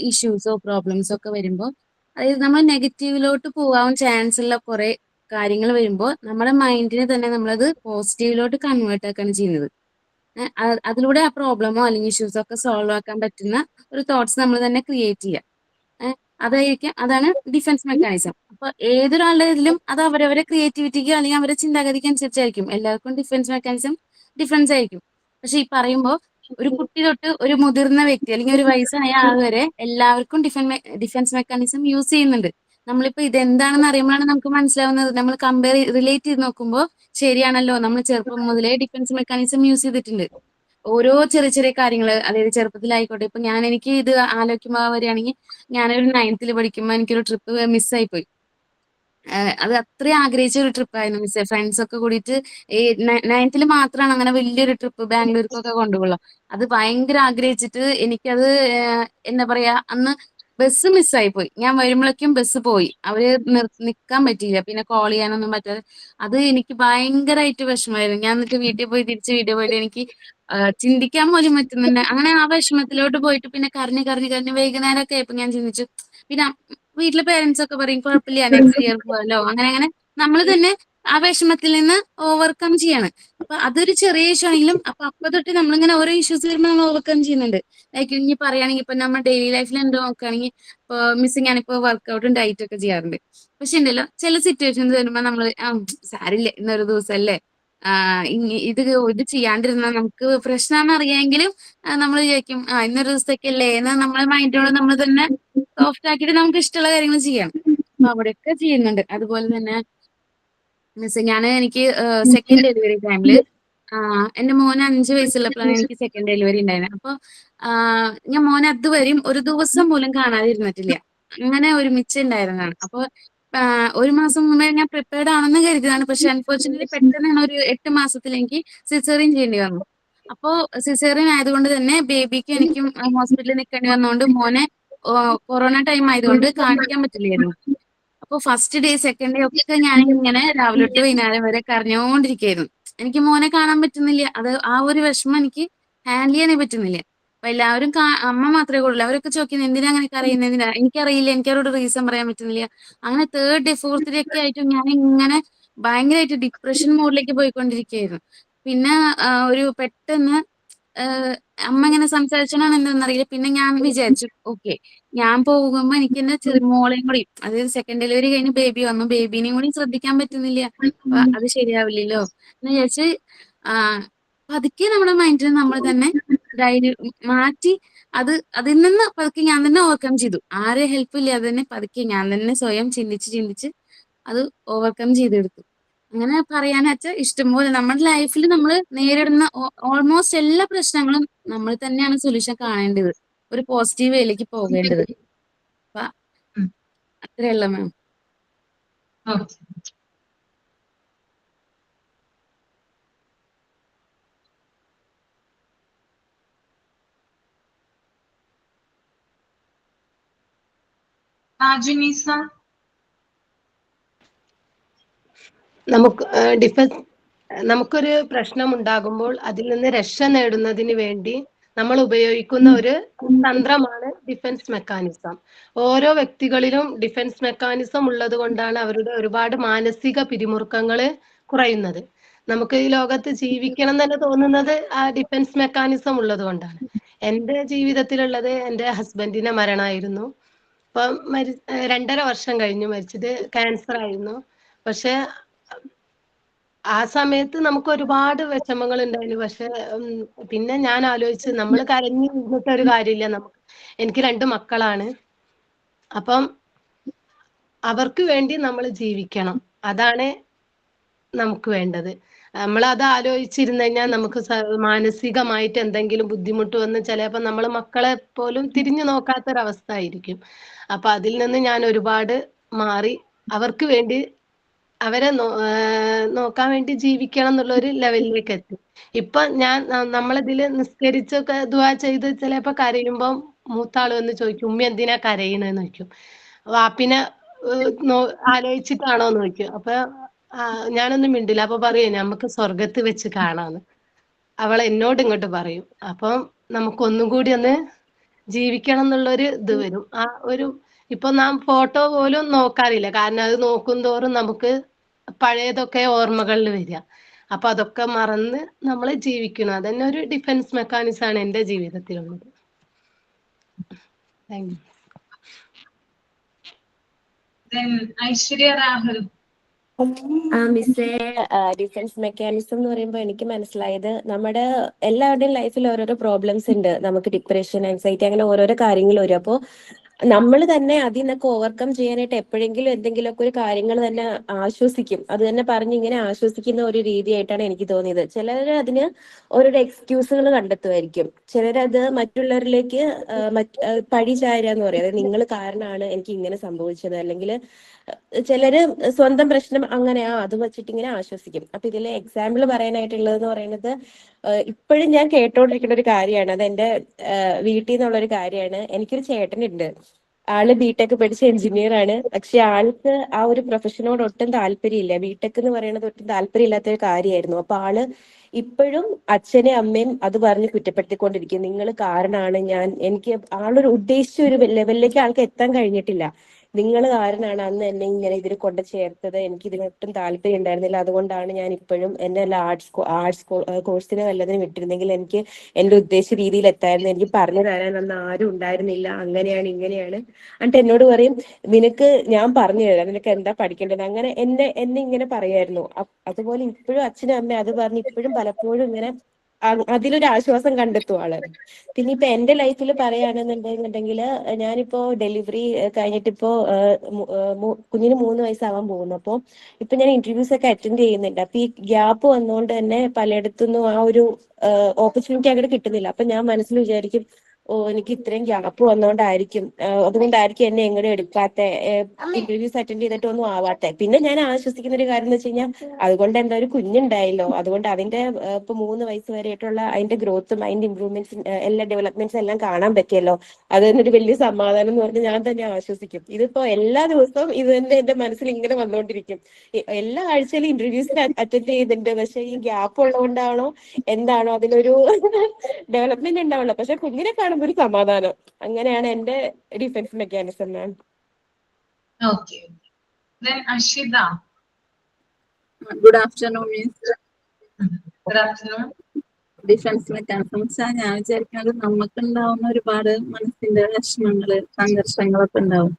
M: ഇഷ്യൂസോ പ്രോബ്ലംസോ ഒക്കെ വരുമ്പോൾ, അതായത് നമ്മൾ നെഗറ്റീവിലോട്ട് പോകാൻ ചാൻസ് ഉള്ള കുറെ കാര്യങ്ങൾ വരുമ്പോൾ നമ്മുടെ മൈൻഡിനെ തന്നെ നമ്മളത് പോസിറ്റീവിലോട്ട് കൺവേർട്ട് ആക്കാണ് ചെയ്യുന്നത്. അതിലൂടെ ആ പ്രോബ്ലമോ അല്ലെങ്കിൽ ഇഷ്യൂസോ ഒക്കെ സോൾവ് ആക്കാൻ പറ്റുന്ന ഒരു തോട്ട്സ് നമ്മൾ തന്നെ ക്രിയേറ്റ് ചെയ്യുക. അതാണ് ഡിഫൻസ് മെക്കാനിസം. അപ്പൊ ഏതൊരാളുടെ ഇതിലും അത് അവരവരെ ക്രിയേറ്റിവിറ്റിക്ക് അല്ലെങ്കിൽ അവരുടെ ചിന്താഗതിക്ക് അനുസരിച്ചായിരിക്കും. എല്ലാവർക്കും ഡിഫൻസ് മെക്കാനിസം ഡിഫറൻസ് ആയിരിക്കും. പക്ഷെ ഈ പറയുമ്പോൾ ഒരു കുട്ടി തൊട്ട് ഒരു മുതിർന്ന വ്യക്തി അല്ലെങ്കിൽ ഒരു വയസ്സായ ആൾ വരെ എല്ലാവർക്കും ഡിഫൻസ് മെക്കാനിസം യൂസ് ചെയ്യുന്നുണ്ട്. നമ്മളിപ്പോ ഇതെന്താണെന്ന് അറിയുമ്പോഴാണ് നമുക്ക് മനസ്സിലാവുന്നത്. നമ്മൾ റിലേറ്റ് ചെയ്ത് നോക്കുമ്പോൾ ശരിയാണല്ലോ, നമ്മൾ ചെറുപ്പം മുതലേ ഡിഫൻസ് മെക്കാനിസം യൂസ് ചെയ്തിട്ടുണ്ട്. ഓരോ ചെറിയ ചെറിയ കാര്യങ്ങൾ, അതായത് ചെറുപ്പത്തിലായിക്കോട്ടെ. ഇപ്പൊ എനിക്ക് ഇത് ആലോചിക്കുമ്പോൾ വരികയാണെങ്കിൽ, ഞാനൊരു 9th പഠിക്കുമ്പോൾ എനിക്കൊരു ട്രിപ്പ് മിസ്സായി പോയി. അത് അത്രയും ആഗ്രഹിച്ച ഒരു ട്രിപ്പായിരുന്നു മിസ്സേ. ഫ്രണ്ട്സ് ഒക്കെ കൂടിയിട്ട് ഈ 9th മാത്രമാണ് അങ്ങനെ വലിയൊരു ട്രിപ്പ് ബാംഗ്ലൂർക്കൊക്കെ കൊണ്ടുപോകുള്ളൂ. അത് ഭയങ്കര ആഗ്രഹിച്ചിട്ട് എനിക്കത് എന്താ പറയാ, അന്ന് ബസ് മിസ്സായി പോയി. ഞാൻ വരുമ്പോഴേക്കും ബസ് പോയി. അവര് നിക്കാൻ പറ്റിയില്ല. പിന്നെ കോൾ ചെയ്യാനൊന്നും പറ്റാതെ അത് എനിക്ക് ഭയങ്കരമായിട്ട് വിഷമമായിരുന്നു. ഞാൻ എന്നിട്ട് വീട്ടിൽ പോയിട്ട് എനിക്ക് ചിന്തിക്കാൻ പോലും പറ്റുന്നുണ്ട്. അങ്ങനെ ആ വിഷമത്തിലോട്ട് പോയിട്ട് പിന്നെ കരഞ്ഞ് വൈകുന്നേരമൊക്കെ ആയപ്പോ ഞാൻ ചിന്തിച്ചു. പിന്നെ വീട്ടിലെ പേരൻസ് ഒക്കെ പറയും കുഴപ്പമില്ല, നെക്സ്റ്റ് ഇയർ പോകാലോ. അങ്ങനെ നമ്മൾ തന്നെ ആ വിഷമത്തിൽ നിന്ന് ഓവർകം ചെയ്യാണ്. അപ്പൊ അതൊരു ചെറിയ ഇഷ്യൂ ആണെങ്കിലും അപ്പൊ തൊട്ട് നമ്മളിങ്ങനെ ഓരോ ഇഷ്യൂസ് വരുമ്പോൾ നമ്മൾ ഓവർകം ചെയ്യുന്നുണ്ട്. ലൈക്ക് ഇനി പറയുകയാണെങ്കിൽ ഇപ്പൊ നമ്മൾ ഡെയിലി ലൈഫിൽ എന്തോ നോക്കുകയാണെങ്കിൽ ഇപ്പൊ മിസ്സിങ് ഞാനിപ്പോ വർക്കൗട്ടും ഡയറ്റും ഒക്കെ ചെയ്യാറുണ്ട്. പക്ഷെ ഉണ്ടല്ലോ ചില സിറ്റുവേഷൻസ് വരുമ്പോ നമ്മൾ സാരില്ല ഇന്നൊരു ദിവസമല്ലേ, ഇത് ചെയ്യാണ്ടിരുന്നാൽ നമുക്ക് പ്രശ്നമാണെന്ന് അറിയാമെങ്കിലും നമ്മൾ വിചാരിക്കും ഇന്നൊരു ദിവസത്തേക്കല്ലേ എന്ന് നമ്മളെ മൈൻഡോട് നമ്മൾ തന്നെ സോഫ്റ്റ് ആക്കിയിട്ട് നമുക്ക് ഇഷ്ടമുള്ള കാര്യങ്ങൾ ചെയ്യണം. അപ്പൊ അവിടെയൊക്കെ ചെയ്യുന്നുണ്ട്. അതുപോലെ തന്നെ എനിക്ക് സെക്കൻഡ് ഡെലിവറി ടൈമില് എന്റെ മോന് 5 വയസ്സുള്ളപ്പോഴാണ് എനിക്ക് സെക്കൻഡ് ഡെലിവറി ഉണ്ടായിരുന്നത്. അപ്പൊ ഞാൻ മോനെ അതുവരെയും ഒരു ദിവസം പോലും കാണാതിരുന്നിട്ടില്ല. അങ്ങനെ ഒരുമിച്ച് ഉണ്ടായിരുന്നതാണ്. അപ്പൊ 1 മാസം മുമ്പേ ഞാൻ പ്രിപ്പയർഡ് ആണെന്ന് കരുതിയതാണ്. പക്ഷെ അൺഫോർച്ചുനേറ്റ്ലി പെട്ടെന്നാണ് ഒരു 8 മാസത്തിൽ എനിക്ക് സിസേറിയൻ ചെയ്യേണ്ടി വന്നു. അപ്പോ സിസേറിയൻ ആയതുകൊണ്ട് തന്നെ ബേബിക്കും എനിക്കും ഹോസ്പിറ്റലിൽ നിൽക്കേണ്ടി വന്നതുകൊണ്ട് മോനെ കൊറോണ ടൈം ആയതുകൊണ്ട് കാണിക്കാൻ പറ്റില്ലായിരുന്നു. അപ്പൊ ഫസ്റ്റ് ഡേ സെക്കൻഡ് ഡേ ഒക്കെ ഞാൻ ഇങ്ങനെ രാവിലെ തൊട്ട് വൈകുന്നേരം വരെ കരഞ്ഞോണ്ടിരിക്കുകയായിരുന്നു. എനിക്ക് മോനെ കാണാൻ പറ്റുന്നില്ല. ആ ഒരു വിഷമം എനിക്ക് ഹാൻഡിൽ ചെയ്യാനേ പറ്റുന്നില്ല. അപ്പൊ എല്ലാവരും അമ്മ മാത്രമേ കൂടുതൽ അവരൊക്കെ ചോദിക്കുന്നത് എന്തിനാ അങ്ങനെ കരയുന്നത്, എന്തിനാ, എനിക്കറിയില്ല, എനിക്കവരോട് റീസൺ പറയാൻ പറ്റുന്നില്ല. അങ്ങനെ 3rd ഡേ 4th ഡേ ഒക്കെ ആയിട്ട് ഞാൻ ഇങ്ങനെ ഭയങ്കരമായിട്ട് ഡിപ്രഷൻ മോഡിലേക്ക് പോയിക്കൊണ്ടിരിക്കുകയായിരുന്നു. പിന്നെ ഒരു പെട്ടെന്ന് അമ്മ ഇങ്ങനെ സംസാരിച്ചാണ് എന്താണെന്നറിയില്ല. പിന്നെ ഞാൻ വിചാരിച്ചു ഓക്കെ ഞാൻ പോകുമ്പോ എനിക്ക് എന്റെ ചെറിയ മോളെയും കൂടി, അതായത് സെക്കൻഡ് ഡെലിവറി കഴിഞ്ഞ് ബേബി വന്നു, ബേബിനെയും കൂടി ശ്രദ്ധിക്കാൻ പറ്റുന്നില്ല. അപ്പൊ അത് ശരിയാവില്ലല്ലോ എന്ന് വിചാരിച്ച് പതുക്കെ നമ്മുടെ മൈൻഡിൽ നമ്മൾ തന്നെ മാറ്റി അതിൽ നിന്ന് പതുക്കെ ഞാൻ തന്നെ ഓവർകം ചെയ്തു. ആരെ ഹെൽപ്പ് ഇല്ലാതെ തന്നെ പതുക്കെ ഞാൻ തന്നെ സ്വയം ചിന്തിച്ച് അത് ഓവർകം ചെയ്തെടുത്തു. അങ്ങനെ പറയാന്ന് വെച്ചാൽ ഇഷ്ടംപോലെ നമ്മുടെ ലൈഫിൽ നമ്മൾ നേരിടുന്ന ഓൾമോസ്റ്റ് എല്ലാ പ്രശ്നങ്ങളും നമ്മൾ തന്നെയാണ് സൊല്യൂഷൻ കാണേണ്ടത്, ഒരു പോസിറ്റീവ് വേയിലേക്ക് പോകേണ്ടത്. അപ്പൊ അത്രയുള്ള മാം.
N: നമുക്കൊരു പ്രശ്നം ഉണ്ടാകുമ്പോൾ അതിൽ നിന്ന് രക്ഷ നേടുന്നതിന് വേണ്ടി നമ്മൾ ഉപയോഗിക്കുന്ന ഒരു തന്ത്രമാണ് ഡിഫൻസ് മെക്കാനിസം. ഓരോ വ്യക്തികളിലും ഡിഫൻസ് മെക്കാനിസം ഉള്ളത് കൊണ്ടാണ് അവരുടെ ഒരുപാട് മാനസിക പിരിമുറുക്കങ്ങൾ കുറയുന്നത്. നമുക്ക് ഈ ലോകത്ത് ജീവിക്കണം തന്നെ തോന്നുന്നത് ആ ഡിഫൻസ് മെക്കാനിസം ഉള്ളത് കൊണ്ടാണ്. എൻ്റെ ജീവിതത്തിലുള്ളത് എൻ്റെ ഹസ്ബൻഡിന്റെ മരണമായിരുന്നു. ഇപ്പം 2.5 വർഷം കഴിഞ്ഞു മരിച്ചത്. ക്യാൻസർ ആയിരുന്നു. പക്ഷെ ആ സമയത്ത് നമുക്ക് ഒരുപാട് വിഷമങ്ങൾ ഉണ്ടായിരുന്നു. പക്ഷെ പിന്നെ ഞാൻ ആലോചിച്ച് നമ്മൾ കരഞ്ഞു നിന്നിട്ട് ഒരു കാര്യമില്ല. എനിക്ക് 2 മക്കളാണ്. അപ്പം അവർക്ക് വേണ്ടി നമ്മൾ ജീവിക്കണം, അതാണ് നമുക്ക് വേണ്ടത്. നമ്മൾ അത് ആലോചിച്ചിരുന്നു കഴിഞ്ഞാൽ നമുക്ക് മാനസികമായിട്ട് എന്തെങ്കിലും ബുദ്ധിമുട്ട് വന്ന് ചിലപ്പോൾ നമ്മൾ മക്കളെ പോലും തിരിഞ്ഞു നോക്കാത്തൊരവസ്ഥ ആയിരിക്കും. അപ്പൊ അതിൽ നിന്ന് ഞാൻ ഒരുപാട് മാറി അവർക്ക് വേണ്ടി അവരെ നോക്കാൻ വേണ്ടി ജീവിക്കണം എന്നുള്ള ഒരു ലെവലിലേക്ക് എത്തി. ഇപ്പൊ നമ്മളിതില് നിസ്കരിച്ചൊക്കെ ദുആ ചെയ്ത് ചിലപ്പോ കരയുമ്പം മൂത്താള് വന്ന് ചോദിക്കും ഉമ്മി എന്തിനാ കരയണെന്ന് ചോദിക്കും. വാപ്പിനെ ആലോചിച്ചിട്ടാണോന്ന് ചോദിക്കും. അപ്പൊ ഞാനൊന്നും മിണ്ടില്ല. അപ്പൊ പറയും നമുക്ക് സ്വർഗത്ത് വെച്ച് കാണാന്ന് അവൾ എന്നോട് ഇങ്ങോട്ട് പറയും. അപ്പം നമുക്കൊന്നും കൂടി ഒന്ന് ജീവിക്കണം എന്നുള്ളൊരു ഇത് വരും. ഇപ്പൊ നാം ഫോട്ടോ പോലും നോക്കാറില്ല. കാരണം അത് നോക്കും തോറും നമുക്ക് പഴയതൊക്കെ ഓർമ്മകളിൽ വരിക. അപ്പൊ അതൊക്കെ മറന്ന് നമ്മൾ ജീവിക്കണം. അതന്നെ ഒരു ഡിഫൻസ് മെക്കാനിസം ആണ് എൻ്റെ ജീവിതത്തിലുള്ളത്. Thank you.
A: ഐശ്വര്യ രാഹുൽ.
O: മിസ്സേ, ഡിഫൻസ് മെക്കാനിസം എന്ന് പറയുമ്പോൾ എനിക്ക് മനസ്സിലായത് നമ്മുടെ എല്ലാവരുടെയും ലൈഫിൽ ഓരോരോ പ്രോബ്ലംസ് ഉണ്ട്. നമുക്ക് ഡിപ്രഷൻ, ആൻസൈറ്റി, അങ്ങനെ ഓരോരോ കാര്യങ്ങൾ വരും. അപ്പോൾ നമ്മൾ തന്നെ അതിൽ നിന്നൊക്കെ ഓവർകം ചെയ്യാനായിട്ട് എപ്പോഴെങ്കിലും എന്തെങ്കിലുമൊക്കെ ഒരു കാര്യങ്ങൾ തന്നെ ആശ്വസിക്കും. അത് തന്നെ പറഞ്ഞ് ഇങ്ങനെ ആശ്വസിക്കുന്ന ഒരു രീതിയായിട്ടാണ് എനിക്ക് തോന്നിയത്. ചിലർ അതിന് ഓരോരോ എക്സ്ക്യൂസുകൾ കണ്ടെത്തുമായിരിക്കും. ചിലരത് മറ്റുള്ളവരിലേക്ക് പഴി ചാരുക പറയും. അതായത് നിങ്ങൾ കാരണമാണ് എനിക്ക് ഇങ്ങനെ സംഭവിച്ചത്. അല്ലെങ്കിൽ ചിലര് സ്വന്തം പ്രശ്നം അങ്ങനെ അത് വെച്ചിട്ട് ഇങ്ങനെ ആശ്വസിക്കും. അപ്പൊ ഇതിലെ എക്സാമ്പിൾ പറയാനായിട്ടുള്ളതെന്ന് പറയുന്നത് ഇപ്പോഴും ഞാൻ കേട്ടോണ്ടിരിക്കുന്ന ഒരു കാര്യമാണ്. അത് എന്റെ വീട്ടിൽ നിന്നുള്ളൊരു കാര്യമാണ്. എനിക്കൊരു ചേട്ടനുണ്ട്. ആള് ബിടെക് പഠിച്ച എഞ്ചിനീയർ ആണ്. പക്ഷെ ആൾക്ക് ആ ഒരു പ്രൊഫഷനോട് ഒട്ടും താല്പര്യമില്ല. ബിടെക് എന്ന് പറയുന്നത് ഒട്ടും താല്പര്യമില്ലാത്ത ഒരു കാര്യമായിരുന്നു. അപ്പൊ ആള് ഇപ്പോഴും അച്ഛനെ അമ്മയും അത് പറഞ്ഞ് കുറ്റപ്പെടുത്തിക്കൊണ്ടിരിക്കും. നിങ്ങൾ കാരണമാണ് എനിക്ക് ആളൊരു ഉദ്ദേശിച്ച ഒരു ലെവലിലേക്ക് ആൾക്ക് എത്താൻ കഴിഞ്ഞിട്ടില്ല. നിങ്ങൾ കാരണമാണ് അന്ന് എന്നെ ഇങ്ങനെ ഇതിൽ കൊണ്ട് ചേർത്തത്. എനിക്ക് ഇതിനൊട്ടും താല്പര്യം ഉണ്ടായിരുന്നില്ല. അതുകൊണ്ടാണ് ഞാൻ ഇപ്പോഴും എന്നെ ആർട്സ് കോഴ്സിന് വല്ലതിനും വിട്ടിരുന്നെങ്കിൽ എനിക്ക് എന്റെ ഉദ്ദേശ രീതിയിൽ എത്തായിരുന്നു. എനിക്ക് പറഞ്ഞു തരാൻ അന്ന് ആരും ഉണ്ടായിരുന്നില്ല. അങ്ങനെയാണ് ഇങ്ങനെയാണ്. എന്നിട്ട് എന്നോട് പറയും, നിനക്ക് ഞാൻ പറഞ്ഞു തരാം, നിനക്ക് എന്താ പഠിക്കേണ്ടത്. അങ്ങനെ എന്നെ ഇങ്ങനെ പറയായിരുന്നു. അതുപോലെ ഇപ്പോഴും അച്ഛനും അമ്മയും അത് പറഞ്ഞ് ഇപ്പോഴും പലപ്പോഴും ഇങ്ങനെ അതിലൊരു ആശ്വാസം കണ്ടെത്തും ആള്. പിന്നെ ഇപ്പൊ എന്റെ ലൈഫിൽ പറയുകയാണെന്നുണ്ടെങ്കിൽ ഞാനിപ്പോ ഡെലിവറി കഴിഞ്ഞിട്ടിപ്പോ കുഞ്ഞിന് 3 വയസ്സാവാൻ പോകുന്നു. അപ്പൊ ഇപ്പൊ ഞാൻ ഇന്റർവ്യൂസ് ഒക്കെ അറ്റൻഡ് ചെയ്യുന്നുണ്ട്. അപ്പൊ ഈ ഗ്യാപ്പ് വന്നുകൊണ്ട് തന്നെ പലയിടത്തുനിന്നും ആ ഒരു ഓപ്പർച്യൂണിറ്റി അങ്ങോട്ട് കിട്ടുന്നില്ല. അപ്പൊ ഞാൻ മനസ്സിൽ വിചാരിക്കും, എനിക്ക് ഇത്രയും ഗ്യാപ്പ് വന്നോണ്ടായിരിക്കും, അതുകൊണ്ടായിരിക്കും എന്നെ എങ്ങനെ എടുക്കാത്ത, ഇന്റർവ്യൂസ് അറ്റൻഡ് ചെയ്തിട്ടൊന്നും ആവാത്തെ. പിന്നെ ഞാൻ ആശ്വസിക്കുന്ന ഒരു കാര്യം എന്ന് വെച്ച് കഴിഞ്ഞാൽ അതുകൊണ്ട് എന്താ ഒരു കുഞ്ഞുണ്ടായല്ലോ, അതുകൊണ്ട് അതിന്റെ ഇപ്പൊ 3 വയസ്സ് വരെയായിട്ടുള്ള അതിന്റെ ഗ്രോത്തും അതിന്റെ ഇമ്പ്രൂവ്മെന്റ്സും എല്ലാ ഡെവലപ്മെന്റ്സും എല്ലാം കാണാൻ പറ്റിയല്ലോ, അത് തന്നെ ഒരു വലിയ സമാധാനം എന്ന് പറഞ്ഞ് ഞാൻ തന്നെ ആശ്വസിക്കും. ഇതിപ്പോ എല്ലാ ദിവസവും ഇത് തന്നെ എന്റെ മനസ്സിൽ ഇങ്ങനെ വന്നുകൊണ്ടിരിക്കും. എല്ലാ ആഴ്ചയിലും ഇന്റർവ്യൂസിന് അറ്റൻഡ് ചെയ്യുന്നുണ്ട്. പക്ഷെ ഈ ഗ്യാപ്പ് ഉള്ളതുകൊണ്ടാണോ എന്താണോ അതിലൊരു ഡെവലപ്മെന്റ് ഉണ്ടാവുള്ളൂ. പക്ഷെ കുഞ്ഞിനെ കാണുമ്പോൾ ഒരു സമാധാനം. അങ്ങനെയാണ് എന്റെ defence mechanism ma'am.
A: Okay. Ashitha.
P: Good afternoon miss.
A: Good afternoon.
P: Defence mechanism ഞാൻ വിചാരിക്കുന്നത് നമുക്കുണ്ടാവുന്ന ഒരുപാട് മനസ്സിന്റെ വിഷമങ്ങള്, സംഘർഷങ്ങളൊക്കെ ഉണ്ടാവും.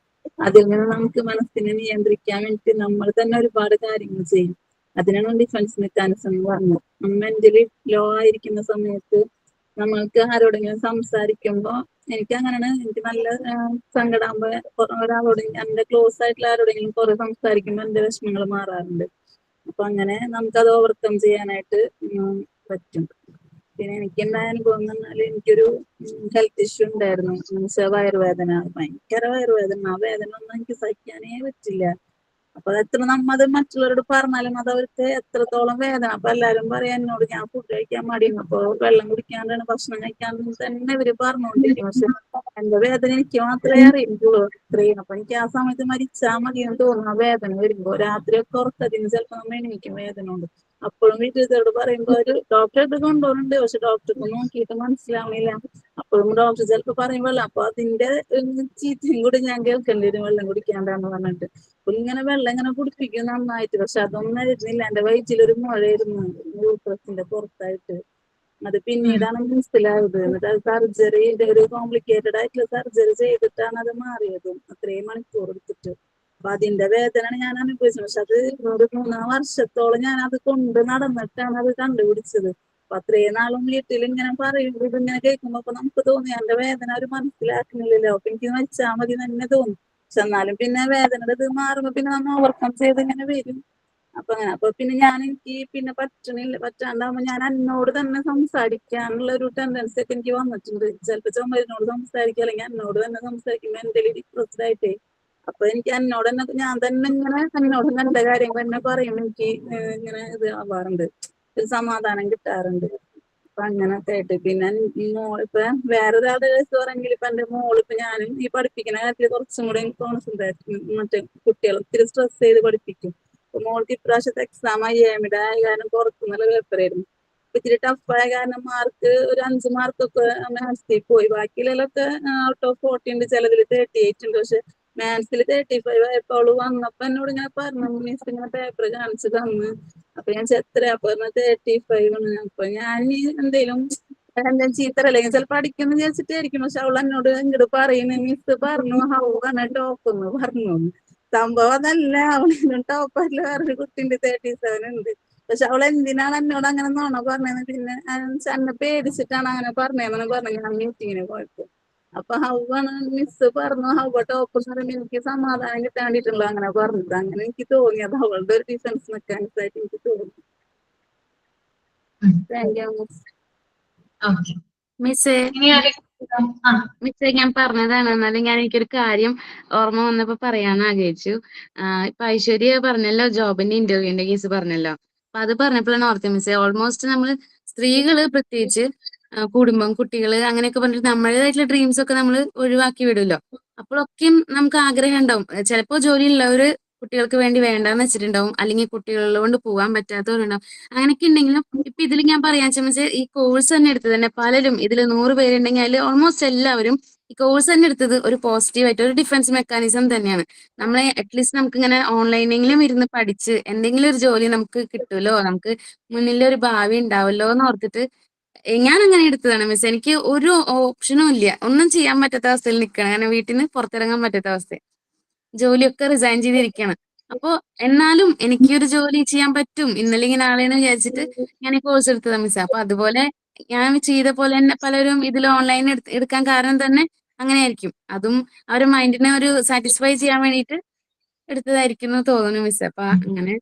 P: അതിൽ നിന്ന് നമുക്ക് മനസ്സിനെ നിയന്ത്രിക്കാൻ വേണ്ടി നമ്മൾ തന്നെ ഒരുപാട് കാര്യങ്ങൾ ചെയ്യും. അതിനാണ് ഡിഫൻസ് മെക്കാനിസം എന്ന് പറഞ്ഞത്. മെന്റലി ലോ ആയിരിക്കുന്ന സമയത്ത് നമ്മൾക്ക് ആരോടെങ്കിലും സംസാരിക്കുമ്പോൾ എനിക്ക് അങ്ങനെയാണ്, എനിക്ക് നല്ല സങ്കടമാകുമ്പോ ഒരാളോടെങ്കിലും, എന്റെ ക്ലോസ് ആയിട്ടുള്ള ആരോടെങ്കിലും കുറെ സംസാരിക്കുമ്പോൾ എന്റെ വിഷമങ്ങൾ മാറാറുണ്ട്. അപ്പൊ അങ്ങനെ നമുക്കത് ഓവർകം ചെയ്യാനായിട്ട് പറ്റും. പിന്നെ എനിക്ക് ഉണ്ടായ അനുഭവം എന്ന് പറഞ്ഞാല് എനിക്കൊരു ഹെൽത്ത് ഇഷ്യൂ ഉണ്ടായിരുന്നു. എന്നുവെച്ചാൽ വയറുവേദന, ഭയങ്കര വയറുവേദന. ആ വേദന ഒന്നും എനിക്ക് സഹിക്കാനേ പറ്റില്ല. അപ്പൊ എത്ര നമ്മത് മറ്റുള്ളവരോട് പറഞ്ഞാലും അത് അവർക്ക് എത്രത്തോളം വേദന. അപ്പൊ എല്ലാരും പറയാം എന്നോട്, ഞാൻ ഫുഡ് കഴിക്കാൻ മടിയുന്നു, അപ്പൊ വെള്ളം കുടിക്കാണ്ടാണ്, ഭക്ഷണം കഴിക്കാണ്ട് തന്നെ ഇവര് പറഞ്ഞുകൊണ്ടിരിക്കും. പക്ഷെ എന്റെ വേദന എനിക്ക് മാത്രമേ അറിയുള്ളൂ അത്രയും. അപ്പൊ എനിക്ക് ആ സമയത്ത് മരിച്ചാൽ മതിയെന്ന് തോന്നുന്നു. ആ വേദന വരുമ്പോ രാത്രിയൊക്കെ ഉറക്കത്തിന് ചിലപ്പോ നമ്മൾ എണീക്കും വേദന കൊണ്ട്. അപ്പോഴും വീട്ടുകാരോട് പറയുമ്പോ ഒരു ഡോക്ടറെ അടുത്ത് കൊണ്ടുപോകുന്നുണ്ട്. പക്ഷെ ഡോക്ടർക്ക് നോക്കിയിട്ട് മനസ്സിലാവണില്ല. അപ്പോഴും ഡോക്ടർ ചിലപ്പോ പറയുമ്പോഴല്ല, അപ്പൊ അതിന്റെ ചീത്തയും കൂടി ഞാൻ കേൾക്കേണ്ടി വരും, വെള്ളം കുടിക്കാണ്ടാന്ന് പറഞ്ഞിട്ട്. അപ്പൊ ഇങ്ങനെ വെള്ളം ഇങ്ങനെ കുടിപ്പിക്കും നന്നായിട്ട്. പക്ഷെ അതൊന്നും ആയിരുന്നില്ല. എന്റെ വയറ്റിലൊരു മുഴയായിരുന്നു യൂട്രസിന്റെ പുറത്തായിട്ട്. അത് പിന്നീടാണ് മനസ്സിലായത്. എന്നിട്ട് അത് സർജറി, ഒരു കോംപ്ലിക്കേറ്റഡ് ആയിട്ടുള്ള സർജറി ചെയ്തിട്ടാണ് അത് മാറിയത്, അത്രയും മണിക്കൂർ എടുത്തിട്ട്. അപ്പൊ അതിന്റെ വേദനയാണ് ഞാൻ അനുഭവിച്ചത്. പക്ഷെ അത് ഒരു 3 വർഷത്തോളം ഞാൻ അത് കൊണ്ട് നടന്നിട്ടാണ് അത് കണ്ടുപിടിച്ചത്. അപ്പൊ അത്രയും നാളും വീട്ടിൽ ഇങ്ങനെ പറയുമ്പോൾ ഇതിങ്ങനെ കേൾക്കുമ്പോ അപ്പൊ നമുക്ക് തോന്നി എന്റെ വേദന അവർ മനസ്സിലാക്കുന്നില്ലല്ലോ, അപ്പൊ എനിക്ക് മരിച്ചാൽ മതി തന്നെ തോന്നും. പക്ഷെ എന്നാലും പിന്നെ വേദനയുടെ ഇത് മാറുമ്പോ പിന്നെ നമ്മൾ ഓവർകം ചെയ്ത് ഇങ്ങനെ വരും. അപ്പൊ അങ്ങനെ അപ്പൊ പിന്നെ എനിക്ക് പിന്നെ പറ്റാണ്ടാവുമ്പോ ഞാൻ എന്നോട് തന്നെ സംസാരിക്കാനുള്ള ഒരു ടെൻഡൻസി ഒക്കെ എനിക്ക് വന്നിട്ടുണ്ട്. ചിലപ്പോ ചുമരിനോട് സംസാരിക്കുക, അല്ലെങ്കിൽ എന്നോട് തന്നെ സംസാരിക്കും, മെന്റലി ഡിപ്രസ്ഡ് ആയിട്ടേ. അപ്പൊ എനിക്ക് എന്നോട് തന്നെ, ഞാൻ തന്നെ ഇങ്ങനെ എന്നോട് നല്ല കാര്യങ്ങൾ തന്നെ പറയുമ്പോൾ എനിക്ക് ഇങ്ങനെ ഇത് ആവാറുണ്ട്, ഒരു സമാധാനം കിട്ടാറുണ്ട്. അപ്പൊ അങ്ങനൊക്കെ ആയിട്ട് പിന്നെ മോളിപ്പോ വേറൊരാളുടെ കേസ് പറഞ്ഞെങ്കിൽ ഇപ്പൊ എന്റെ മോളിപ്പോ ഞാനും ഈ പഠിപ്പിക്കുന്ന കാര്യത്തിൽ കുറച്ചും കൂടെ കോൺസെൻട്രേറ്റ്, മറ്റേ കുട്ടികൾ ഒത്തിരി സ്ട്രെസ് ചെയ്ത് പഠിപ്പിക്കും. അപ്പൊ മോൾക്ക് ഇപ്രാവശ്യത്തെ എക്സാം IIMയുടെ ആയ കാരണം പുറത്തുനിന്നുള്ള പേപ്പറായിരുന്നു. ഇത്തിരി ടഫായ കാരണം മാർക്ക് ഒരു 5 മാർക്കൊക്കെ മാത്സിൽ പോയി. ബാക്കിയുള്ളതൊക്കെ ഔട്ട് ഓഫ് 40 ഉണ്ട്, ചിലതിൽ 38 ഉണ്ട്. പക്ഷെ മാത്സിൽ 35 ആയപ്പോൾ അവള് വന്നപ്പോ എന്നോട് ഇങ്ങനെ പറഞ്ഞു, മിസ് ഇങ്ങനെ പേപ്പർ കാണിച്ചു തന്ന്. അപ്പൊ ഞാൻ എത്ര അപ്പൊ 35 ആണ്. അപ്പൊ ഞാൻ എന്തേലും ചീത്തര അല്ലെങ്കിൽ ചിലപ്പോ അടിക്കുന്നു വിചാരിച്ചിട്ടായിരിക്കും. പക്ഷെ അവൾ എന്നോട് ഇങ്ങോട്ട് പറയുന്നു, മിസ് പറഞ്ഞു ഹൗവാണ് ടോപ്പെന്ന് പറഞ്ഞു. സംഭവം അതല്ല, അവളൊന്നും ടോപ്പല്ല, വേറൊരു കുട്ടിന്റെ 37 ഉണ്ട്. പക്ഷെ അവൾ എന്തിനാണ് എന്നോട് അങ്ങനെ നോണ പറഞ്ഞത്, പിന്നെ എന്നെ പേടിച്ചിട്ടാണ് അങ്ങനെ പറഞ്ഞതെന്ന് പറഞ്ഞു ഞാൻ മീറ്റിങ്ങിന് പോയപ്പോ. അപ്പൊ ഹൗവാണ് മിസ് പറഞ്ഞു, ഹൗവ ടോപ്പ് എന്ന് പറയുമ്പോൾ എനിക്ക് സമാധാനം കിട്ടാൻ വേണ്ടിയിട്ടുള്ള അങ്ങനെ പറഞ്ഞത്. അങ്ങനെ എനിക്ക് തോന്നിയത് അവളുടെ ഒരു ഡിഫൻസ് മെക്കാനിസം ആയിട്ട് എനിക്ക് തോന്നി. താങ്ക് യു
M: മിസ്സേ, മിസ്സേ ഞാൻ പറഞ്ഞതാണ്. എന്നാലും എനിക്കൊരു കാര്യം ഓർമ്മ വന്നപ്പോ പറയാന്ന് ആഗ്രഹിച്ചു. ഇപ്പൊ ഐശ്വര്യ പറഞ്ഞല്ലോ, ജോബിന്റെ ഇന്റർവ്യൂവിന്റെ കേസ് പറഞ്ഞല്ലോ. അപ്പൊ അത് പറഞ്ഞപ്പോഴാണ് ഓർത്തത് മിസ്സേ, ഓൾമോസ്റ്റ് നമ്മള് സ്ത്രീകള് പ്രത്യേകിച്ച് കുടുംബം, കുട്ടികള് അങ്ങനെയൊക്കെ പറഞ്ഞിട്ട് നമ്മുടേതായിട്ടുള്ള ഡ്രീംസ് ഒക്കെ നമ്മൾ ഒഴിവാക്കി വിടുമല്ലോ. അപ്പോഴൊക്കെയും നമുക്ക് ആഗ്രഹം ഉണ്ടാവും. ചിലപ്പോൾ ജോലിയുള്ളവര് കുട്ടികൾക്ക് വേണ്ടി വേണ്ടാന്ന് വെച്ചിട്ടുണ്ടാവും, അല്ലെങ്കിൽ കുട്ടികളെ കൊണ്ട് പോകാൻ പറ്റാത്തവരുണ്ടാവും. അങ്ങനെയൊക്കെ ഉണ്ടെങ്കിലും ഇപ്പൊ ഇതിൽ ഞാൻ പറയാൻ വെച്ചാൽ ഈ കോഴ്സ് തന്നെ എടുത്തത് തന്നെ പലരും ഇതിൽ 100 പേരുണ്ടെങ്കിൽ അതിൽ ഓൾമോസ്റ്റ് എല്ലാവരും ഈ കോഴ്സ് തന്നെ എടുത്തത് ഒരു പോസിറ്റീവായിട്ട് ഒരു ഡിഫൻസ് മെക്കാനിസം തന്നെയാണ്. നമ്മളെ അറ്റ്ലീസ്റ്റ് നമുക്ക് ഇങ്ങനെ ഓൺലൈനെങ്കിലും ഇരുന്ന് പഠിച്ച് എന്തെങ്കിലും ഒരു ജോലി നമുക്ക് കിട്ടുമല്ലോ, നമുക്ക് മുന്നിൽ ഒരു ഭാവി ഉണ്ടാവല്ലോ എന്ന് ഓർത്തിട്ട് ഞാൻ അങ്ങനെ എടുത്തതാണ് മിസ്. എനിക്ക് ഒരു ഓപ്ഷനും ഇല്ല, ഒന്നും ചെയ്യാൻ പറ്റാത്ത അവസ്ഥയിൽ നിൽക്കണം. കാരണം വീട്ടിൽ നിന്ന് പുറത്തിറങ്ങാൻ പറ്റാത്ത അവസ്ഥ, ജോലിയൊക്കെ റിസൈൻ ചെയ്തിരിക്കണം. അപ്പോ എന്നാലും എനിക്ക് ഒരു ജോലി ചെയ്യാൻ പറ്റും ഇന്നല്ലെങ്കിൽ നാളെന്ന് വിചാരിച്ചിട്ട് ഞാൻ ഈ കോഴ്സ് എടുത്തതാണ് മിസ്. അപ്പൊ അതുപോലെ ഞാൻ ചെയ്ത പോലെ തന്നെ പലരും ഇതിൽ ഓൺലൈൻ എടുക്കാൻ കാരണം തന്നെ അങ്ങനെ ആയിരിക്കും. അതും അവരുടെ മൈൻഡിനെ ഒരു സാറ്റിസ്ഫൈ ചെയ്യാൻ വേണ്ടിയിട്ട് എടുത്തതായിരിക്കും എന്ന് തോന്നുന്നു മിസ്. അപ്പൊ അങ്ങനെ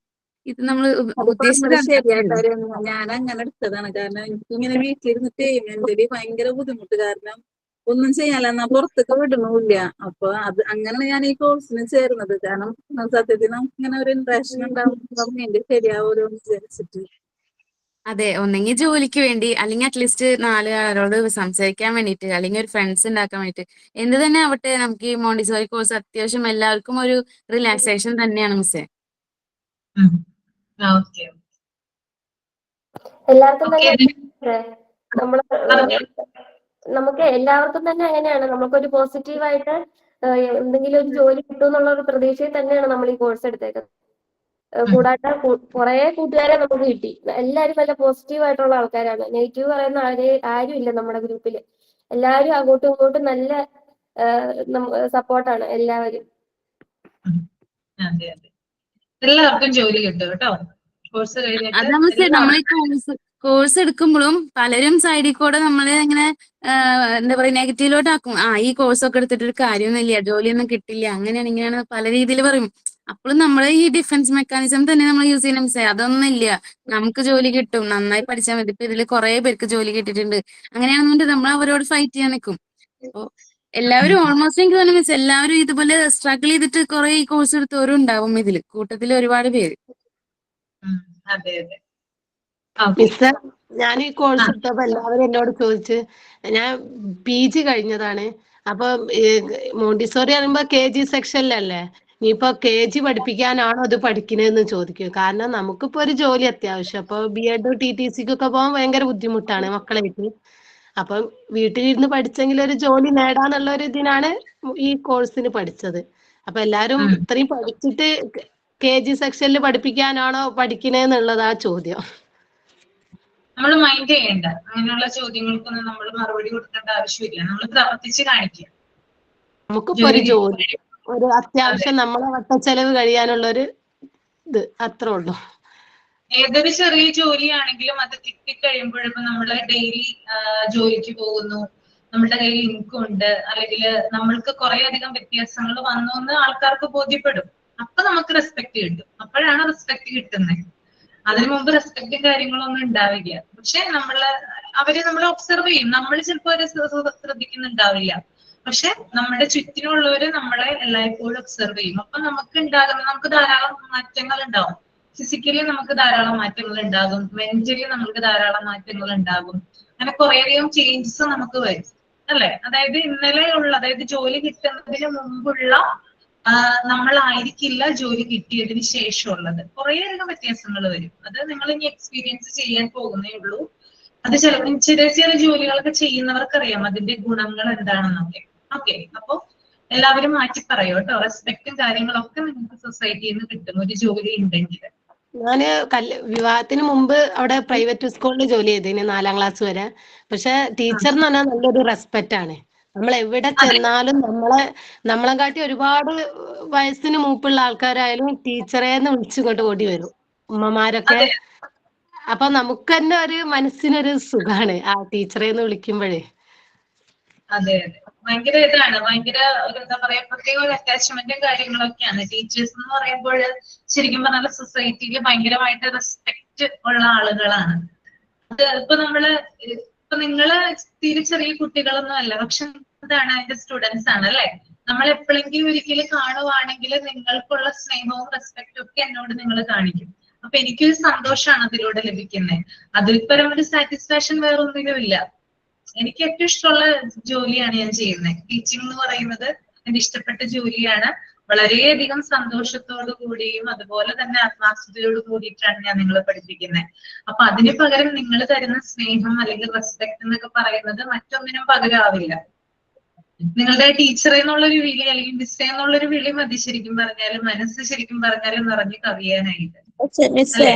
M: ഇത് നമ്മൾ
P: അത് പറഞ്ഞത് ശരിയാ
M: ഉദ്ദേശിച്ചത്.
P: കാര്യം. ഞാൻ അങ്ങനെ എടുത്തതാണ്. കാരണം എനിക്ക് ഇങ്ങനെ വീട്ടിലിരുന്നിട്ട് മെന്റലി ഭയങ്കര ബുദ്ധിമുട്ട്. കാരണം ഒന്നും ചെയ്യാനില്ല, എന്നാ പുറത്തേക്ക് വിടണമില്ല. അപ്പൊ അത് അങ്ങനെയാണ് ഞാൻ ഈ കോഴ്സിന് ചേർന്നത്. കാരണം സത്യത്തിൽ നമുക്ക് ഇങ്ങനെ ഒരു ഇൻട്രാക്ഷൻ ഉണ്ടാവുമ്പോൾ മൈൻഡ് ശരിയാവുമല്ലോ എന്ന് വിചാരിച്ചിട്ട്.
M: അതെ, ഒന്നെങ്കിൽ ജോലിക്ക് വേണ്ടി, അല്ലെങ്കിൽ അറ്റ്ലീസ്റ്റ് 4 ആളോട് സംസാരിക്കാൻ വേണ്ടിയിട്ട്, അല്ലെങ്കിൽ ഒരു ഫ്രണ്ട്സ് ഉണ്ടാക്കാൻ വേണ്ടിയിട്ട്, എന്ത് തന്നെ ആവട്ടെ നമുക്ക് ഈ മോണ്ടിസോറി കോഴ്സ് അത്യാവശ്യം എല്ലാവർക്കും ഒരു റിലാക്സേഷൻ തന്നെയാണ് മിസ്സേ.
A: ഓക്കെ
J: എല്ലാവർക്കും
A: ഓക്കെ
J: തന്നെ നമ്മള് നമുക്ക് എല്ലാവർക്കും തന്നെ അങ്ങനെയാണ്. നമുക്കൊരു പോസിറ്റീവായിട്ട് എന്തെങ്കിലും ഒരു ജോലി കിട്ടും എന്നുള്ള ഒരു പ്രതീക്ഷയിൽ തന്നെയാണ് നമ്മൾ ഈ കോഴ്സ് എടുത്തേക്കുന്നത്. കൂടാതെ കുറെ കൂട്ടുകാരെ നമുക്ക് കിട്ടി. എല്ലാവരും നല്ല പോസിറ്റീവ് ആയിട്ടുള്ള ആൾക്കാരാണ്. നെഗറ്റീവ് പറയുന്ന ആരും ഇല്ല നമ്മുടെ ഗ്രൂപ്പില്. എല്ലാവരും അങ്ങോട്ടും ഇങ്ങോട്ടും നല്ല സപ്പോർട്ടാണ് എല്ലാവരും.
A: അതെ അതെ, എല്ലാവർക്കും ജോലി കിട്ടും കേട്ടോ കോഴ്സ് കഴിഞ്ഞിട്ട്.
M: അത് നമ്മൾ ഈ കോഴ്സ് എടുക്കുമ്പോഴും പലരും സൈഡിൽ കൂടെ നമ്മളെ ഇങ്ങനെ എന്താ പറയുക നെഗറ്റീവിലോട്ട് ആക്കും. ഈ കോഴ്സ് ഒക്കെ എടുത്തിട്ട് ഒരു കാര്യമൊന്നുമില്ല, ജോലിയൊന്നും കിട്ടില്ല, അങ്ങനെയാണ് ഇങ്ങനെയാണ് പല രീതിയിൽ പറയും. അപ്പോഴും നമ്മൾ ഈ ഡിഫൻസ് മെക്കാനിസം തന്നെ നമ്മൾ യൂസ് ചെയ്യണം മിസ്സേ. അതൊന്നും ഇല്ല, നമുക്ക് ജോലി കിട്ടും, നന്നായി പഠിച്ചാൽ മതി. ഇപ്പൊ ഇതിൽ കുറെ പേർക്ക് ജോലി കിട്ടിയിട്ടുണ്ട്. അങ്ങനെയാണെന്നുണ്ടെങ്കിൽ നമ്മൾ അവരോട് ഫൈറ്റ് ചെയ്യാൻ നിൽക്കും. അപ്പൊ എല്ലാവരും ഓൾമോസ്റ്റ് എനിക്ക് തോന്നുന്നു മിസ് എല്ലാവരും ഇതുപോലെ സ്ട്രഗിൾ ചെയ്തിട്ട് കുറെ ഈ കോഴ്സ് എടുത്തവരും ഉണ്ടാവും ഇതില് കൂട്ടത്തിൽ ഒരുപാട് പേര്.
A: അതെ അതെ.
N: മിസ്, ഞാൻ ഈ കോഴ്സ് എടുത്തപ്പോ എല്ലാവരും എന്നോട് ചോദിച്ച്, ഞാൻ PG കഴിഞ്ഞതാണ്. അപ്പൊ മോണ്ടിസോറി പറയുമ്പോ KG സെക്ഷനിലല്ലേ, ഇനിയിപ്പോ KG പഠിപ്പിക്കാനാണോ ഇത് പഠിക്കണേന്ന് ചോദിക്കും. കാരണം നമുക്കിപ്പോ ഒരു ജോലി അത്യാവശ്യം. അപ്പൊ B.Ed TTCക്കൊക്കെ പോകാൻ ഭയങ്കര ബുദ്ധിമുട്ടാണ് മക്കളായിട്ട്. അപ്പം വീട്ടിലിരുന്ന് പഠിച്ചെങ്കിൽ ഒരു ജോലി നേടാന്നുള്ള ഒരു ഇതിനാണ് ഈ കോഴ്സിന് പഠിച്ചത്. അപ്പൊ എല്ലാരും ഇത്രയും പഠിച്ചിട്ട് KG സെക്ഷനിൽ പഠിപ്പിക്കാനാണോ പഠിക്കണേന്നുള്ളതാ ചോദ്യം.
A: നമ്മൾ മൈൻഡ് ചെയ്യണ്ട, അങ്ങനെയുള്ള ചോദ്യങ്ങൾക്കൊന്നും നമ്മൾ മറുപടി കൊടുക്കേണ്ട ആവശ്യമില്ല. നമ്മൾ പ്രവർത്തിച്ച് കാണിക്കുക.
N: നമുക്കിപ്പോ ഒരു ജോലി, ഒരു അത്യാവശ്യം നമ്മളെ വട്ടച്ചെലവ് കഴിയാനുള്ള ഒരു ഇത് അത്രേ ഉള്ളൂ.
A: ഏതൊരു ചെറിയ ജോലിയാണെങ്കിലും അത് കിട്ടിക്കഴിയുമ്പോഴേക്കും നമ്മള് ഡെയിലി ജോലിക്ക് പോകുന്നു, നമ്മുടെ കയ്യിൽ ഇൻകം ഉണ്ട്, അല്ലെങ്കിൽ നമ്മൾക്ക് കുറെ അധികം വ്യത്യാസങ്ങൾ വന്നു എന്ന് ആൾക്കാർക്ക് ബോധ്യപ്പെടും. അപ്പൊ നമുക്ക് റെസ്പെക്ട് കിട്ടും. അപ്പോഴാണ് റെസ്പെക്ട് കിട്ടുന്നത്. അതിനു മുമ്പ് റെസ്പെക്റ്റും കാര്യങ്ങളൊന്നും ഉണ്ടാവില്ല. പക്ഷെ അവര് നമ്മളെ ഒബ്സർവ് ചെയ്യും. നമ്മൾ ചിലപ്പോൾ അവരെ ശ്രദ്ധിക്കുന്നുണ്ടാവില്ല, പക്ഷെ നമ്മുടെ ചുറ്റിനുള്ളവര് നമ്മളെ എല്ലായ്പ്പോഴും ഒബ്സർവ് ചെയ്യും. അപ്പൊ നമുക്ക് ധാരാളം മാറ്റങ്ങൾ ഉണ്ടാവും. ഫിസിക്കലി നമുക്ക് ധാരാളം മാറ്റങ്ങൾ ഉണ്ടാകും, മെന്റലി നമുക്ക് ധാരാളം മാറ്റങ്ങൾ ഉണ്ടാകും. അങ്ങനെ കുറേയധികം ചേഞ്ചസ് നമുക്ക് വരും അല്ലെ. അതായത് ജോലി കിട്ടുന്നതിന് മുമ്പുള്ള നമ്മളായിരിക്കില്ല ജോലി കിട്ടിയതിന് ശേഷമുള്ളത്. കുറേയധികം വ്യത്യാസങ്ങൾ വരും. അത് നിങ്ങൾ ഇനി എക്സ്പീരിയൻസ് ചെയ്യാൻ പോകുന്നേ ഉള്ളൂ. അത് ചിലപ്പോൾ ചെറിയ ചെറിയ ജോലികളൊക്കെ ചെയ്യുന്നവർക്കറിയാം അതിന്റെ ഗുണങ്ങൾ എന്താണെന്നൊക്കെ. ഓക്കെ, അപ്പൊ എല്ലാവരും മാറ്റി പറയൂ കേട്ടോ. റെസ്പെക്റ്റും കാര്യങ്ങളൊക്കെ നിങ്ങൾക്ക് സൊസൈറ്റിയിൽ നിന്ന് കിട്ടും ഒരു ജോലി ഉണ്ടെങ്കിൽ.
N: ഞാന് വിവാഹത്തിന് മുമ്പ് അവിടെ പ്രൈവറ്റ് സ്കൂളിൽ ജോലി ചെയ്തിന് 4ാം ക്ലാസ് വരെ. പക്ഷെ ടീച്ചർ എന്ന് പറഞ്ഞാൽ നല്ലൊരു റെസ്പെക്റ്റ് ആണ്. നമ്മൾ എവിടെ ചെന്നാലും നമ്മളെ കാട്ടി ഒരുപാട് വയസ്സിന് മൂപ്പുള്ള ആൾക്കാരായാലും ടീച്ചറേന്ന് വിളിച്ചിങ്ങോട്ട് ഓടി വരും ഉമ്മമാരൊക്കെ. അപ്പൊ നമുക്ക് തന്നെ ഒരു മനസ്സിനൊരു സുഖാണ് ആ ടീച്ചറേന്ന് വിളിക്കുമ്പോഴേ.
A: അതെ അതെ, ഭയങ്കര ഇതാണ്, ഭയങ്കര എന്താ പറയാ, പ്രത്യേക ഒരു അറ്റാച്ച്മെന്റും കാര്യങ്ങളൊക്കെയാണ്. ടീച്ചേഴ്സ് എന്ന് പറയുമ്പോൾ ശരിക്കും പറഞ്ഞാൽ സൊസൈറ്റിയിൽ ഭയങ്കരമായിട്ട് റെസ്പെക്ട് ഉള്ള ആളുകളാണ്. അത് ഇപ്പൊ നിങ്ങള് തീരെ ചെറിയ കുട്ടികളൊന്നും അല്ല, പക്ഷെ ഇതാണ് അതിന്റെ സ്റ്റുഡൻസ് ആണ് അല്ലെ. നമ്മൾ എപ്പോഴെങ്കിലും ഒരിക്കലും കാണുവാണെങ്കിൽ നിങ്ങൾക്കുള്ള സ്നേഹവും റെസ്പെക്റ്റും ഒക്കെ എന്നോട് നിങ്ങൾ കാണിക്കും. അപ്പൊ എനിക്കൊരു സന്തോഷമാണ് അതിലൂടെ ലഭിക്കുന്നത്. അതിൽ പരം ഒരു സാറ്റിസ്ഫാക്ഷൻ വേറൊന്നിലും ഇല്ല. എനിക്ക് ഏറ്റവും ഇഷ്ടമുള്ള ജോലിയാണ് ഞാൻ ചെയ്യുന്നത്. ടീച്ചിങ് എന്ന് പറയുന്നത് മാമിന് ഇഷ്ടപ്പെട്ട ജോലിയാണ്. വളരെയധികം സന്തോഷത്തോടു കൂടിയും അതുപോലെ തന്നെ ആത്മാർത്ഥതയോട് കൂടിയിട്ടാണ് ഞാൻ നിങ്ങളെ പഠിപ്പിക്കുന്നത്. അപ്പൊ അതിന് പകരം നിങ്ങൾ തരുന്ന സ്നേഹം അല്ലെങ്കിൽ റെസ്പെക്ട് എന്നൊക്കെ പറയുന്നത് മറ്റൊന്നിനും പകരമാവില്ല. നിങ്ങളുടെ ടീച്ചർ എന്നുള്ളൊരു വിളി അല്ലെങ്കിൽ മിസ് എന്നുള്ളൊരു വിളി മതി ശരിക്കും പറഞ്ഞാലും, മനസ്സ് ശരിക്കും പറഞ്ഞാലും നിറഞ്ഞു കവിയാനായിട്ട്.
G: മിസ്സേ,